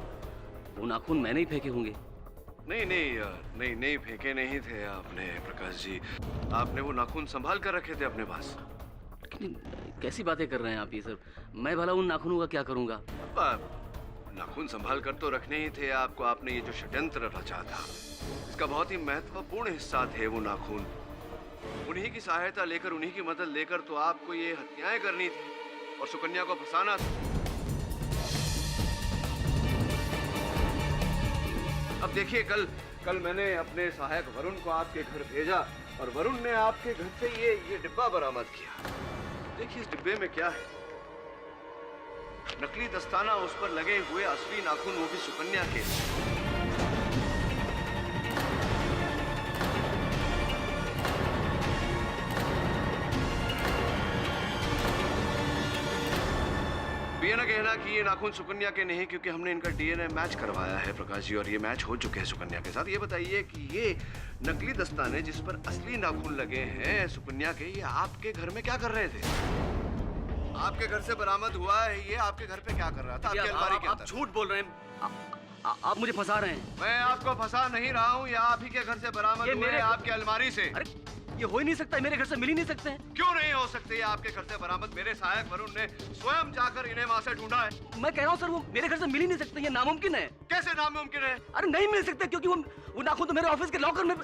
वो नाखून मैंने ही फेंके होंगे। नहीं फेंके नहीं थे आपने प्रकाश जी, आपने वो नाखून संभाल कर रखे थे अपने पास। कैसी बातें कर रहे हैं आप ये सब? मैं भला उन नाखूनों का क्या करूँगा? नाखून संभाल कर तो रखने ही थे आपको। आपने ये जो षड्यंत्र रचा था, इसका बहुत ही महत्वपूर्ण हिस्सा थे वो नाखून। उन्हीं की सहायता लेकर, उन्हीं की मदद लेकर तो आपको ये हत्याएं करनी थी और सुकन्या को फंसाना था। अब देखिए, कल मैंने अपने सहायक वरुण को आपके घर भेजा और वरुण ने आपके घर से ये डिब्बा बरामद किया। देखिए इस डिब्बे में क्या है। नकली दस्ताना, उस पर लगे हुए असली नाखून, वो भी सुकन्या के। ये ना कहना कि ये नाखून सुकन्या के नहीं, क्योंकि हमने इनका डीएनए मैच करवाया है प्रकाश जी, और ये मैच हो चुके हैं सुकन्या के साथ। ये बताइए कि ये नकली दस्ताने जिस पर असली नाखून लगे हैं सुकन्या के, ये आपके घर में क्या कर रहे थे? आपके घर से बरामद हुआ है, ये आपके घर पे क्या कर रहा था? आपके अलमारी के अंदर। आप झूठ बोल रहे हैं, आप मुझे फंसा रहे हैं। मैं आपको फंसा नहीं रहा हूँ, ये आप ही के घर से बरामद हुए हैं, आपके अलमारी से। अरे ये हो ही नहीं सकता, मेरे घर से मिल ही नहीं सकते हैं। क्यों नहीं हो सकते? ये आपके घर से बरामद मेरे सहायक वरुण ने स्वयं जाकर इन्हें वहां से ढूंढा है। मैं कह रहा हूँ सर, वो मेरे घर से मिल ही नहीं सकते, ये नामुमकिन है। कैसे नामुमकिन है? अरे नहीं मिल सकते, क्योंकि वो नाखून तो मेरे ऑफिस के लॉकर में।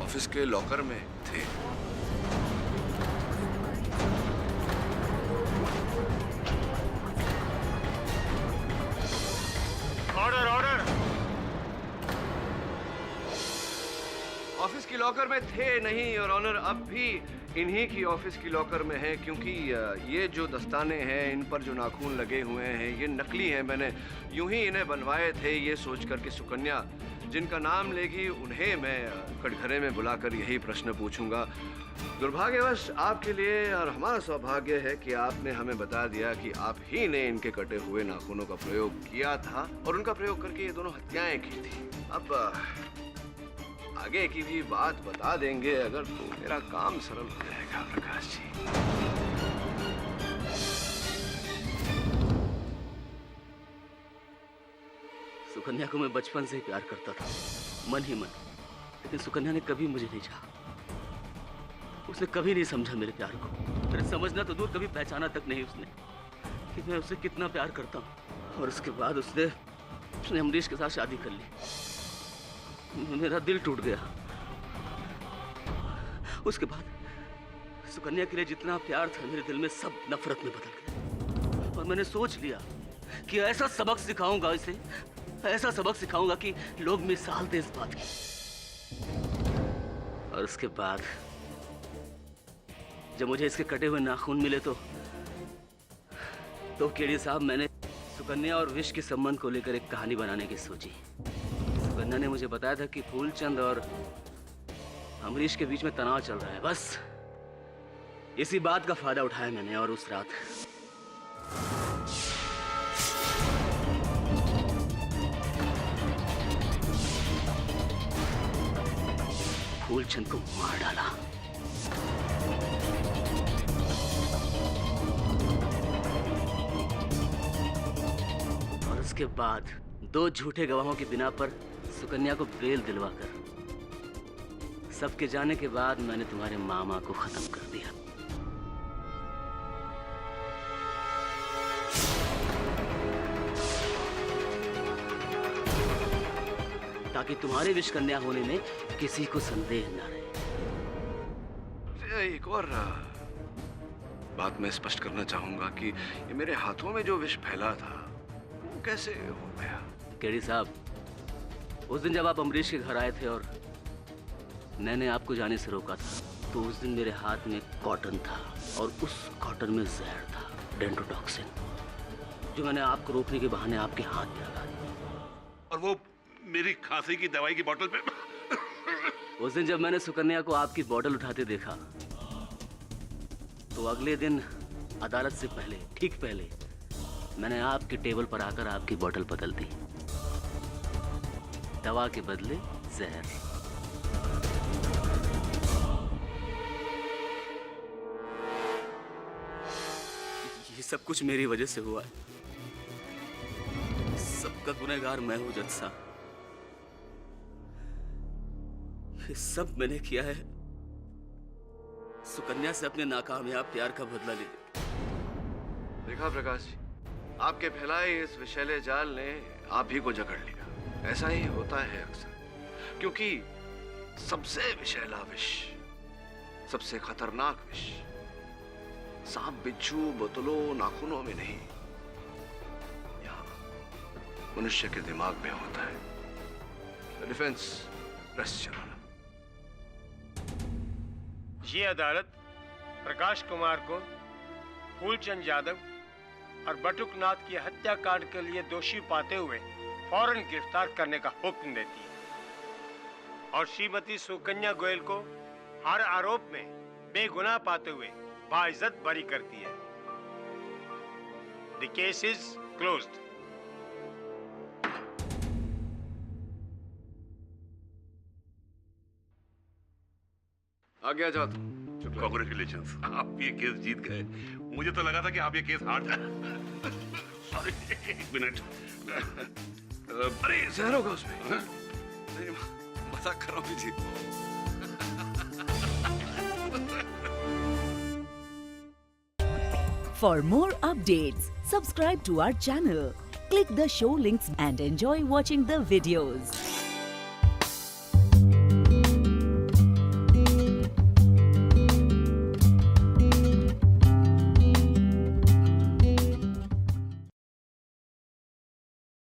ऑफिस के लॉकर में थे? Order order. ऑफिस की लॉकर में थे नहीं और ऑनर, अब भी इन्हीं की ऑफिस की लॉकर में है, क्योंकि ये जो दस्ताने हैं, इन पर जो नाखून लगे हुए हैं, ये नकली हैं। मैंने यूं ही इन्हें बनवाए थे, ये सोचकर कि सुकन्या जिनका नाम लेगी उन्हें मैं कटघरे में बुलाकर यही प्रश्न पूछूंगा। दुर्भाग्यवश आपके लिए और हमारा सौभाग्य है कि आपने हमें बता दिया कि आप ही ने इनके कटे हुए नाखूनों का प्रयोग किया था और उनका प्रयोग करके ये दोनों हत्याएं की थी। अब आगे की भी बात बता देंगे अगर, तो मेरा काम सरल हो जाएगा प्रकाश जी। सुकन्या को मैं बचपन से ही प्यार करता था, मन ही मन, लेकिन सुकन्या ने कभी मुझे नहीं चाहा। उसने कभी नहीं समझा मेरे प्यार को। अरे समझना तो दूर, कभी पहचाना तक नहीं उसने कि मैं उससे कितना प्यार करता हूँ। और उसके बाद उसने अमरीश के साथ शादी कर ली। मेरा दिल टूट गया। उसके बाद सुकन्या के लिए जितना प्यार था मेरे दिल में, सब नफरत में बदल गया। और मैंने सोच लिया कि ऐसा सबक सिखाऊंगा इसे, ऐसा सबक सिखाऊंगा कि लोग मिसाल दे इस बात की। और उसके बाद जब मुझे इसके कटे हुए नाखून मिले तो केडी साहब, मैंने सुकन्या और विश के संबंध को लेकर एक कहानी बनाने की सोची। सुकन्या ने मुझे बताया था कि फूलचंद और अमरीश के बीच में तनाव चल रहा है। बस इसी बात का फायदा उठाया मैंने, और उस रात फूलचंद को मार डाला। और उसके बाद 2 झूठे गवाहों की बिना पर सुकन्या को बेल दिलवाकर, सबके जाने के बाद मैंने तुम्हारे मामा को खत्म कर दिया। ताकि तुम्हारे विश कन्या होने में किसी को संदेह न रहे। एक और बात मैं स्पष्ट करना चाहूंगा कि ये मेरे हाथों में जो विष फैला था वो कैसे हो गया? केडी साहब, उस दिन जब आप अमरीश के घर आए थे और मैंने आपको जाने से रोका था, तो उस दिन मेरे हाथ में कॉटन था और उस कॉटन में जहर था, डेंड्रोटॉक्सिन, जो मैंने आपको रोकने के बहाने आपके हाथ में लगा दिया। और वो मेरी खांसी की दवाई की बोतल पे। उस दिन जब मैंने सुकन्या को आपकी बोतल उठाते देखा, तो अगले दिन अदालत से पहले, ठीक पहले, मैंने आपके टेबल पर आकर आपकी बोतल बदल दी। दवा के बदले जहर। ये सब कुछ मेरी वजह से हुआ है। सबका गुनहगार मैं हूं जज साहब। ये सब मैंने किया है सुकन्या से अपने नाकामयाब प्यार का बदला लेने। देखा प्रकाश जी, आपके फैलाए इस विषैले जाल ने आप ही को जकड़ लिया। ऐसा ही होता है अक्सर, क्योंकि सबसे विषैला विष, सबसे खतरनाक विष सांप, बिच्छू, बोतलों, नाखूनों में नहीं, मनुष्य के दिमाग में होता है। डिफेंस प्रेस चलाना। ये अदालत प्रकाश कुमार को फूलचंद यादव और बटुकनाथ की हत्याकांड के लिए दोषी पाते हुए फौरन गिरफ्तार करने का हुक्म देती है और श्रीमती सुकन्या गोयल को हर आरोप में बेगुनाह पाते हुए बाइज्जत बरी करती है। The case is closed. आ गया जा। कांग्रेचुलेशंस, आप ये केस जीत गए। मुझे तो लगा था कि आप ये केस हार जाए। सॉरी, एक मिनट। अरे जहर होगा उसमें। नहीं, मजाक कर रहा हूँ जी। For more updates, subscribe to our channel, click the show links and enjoy watching the videos.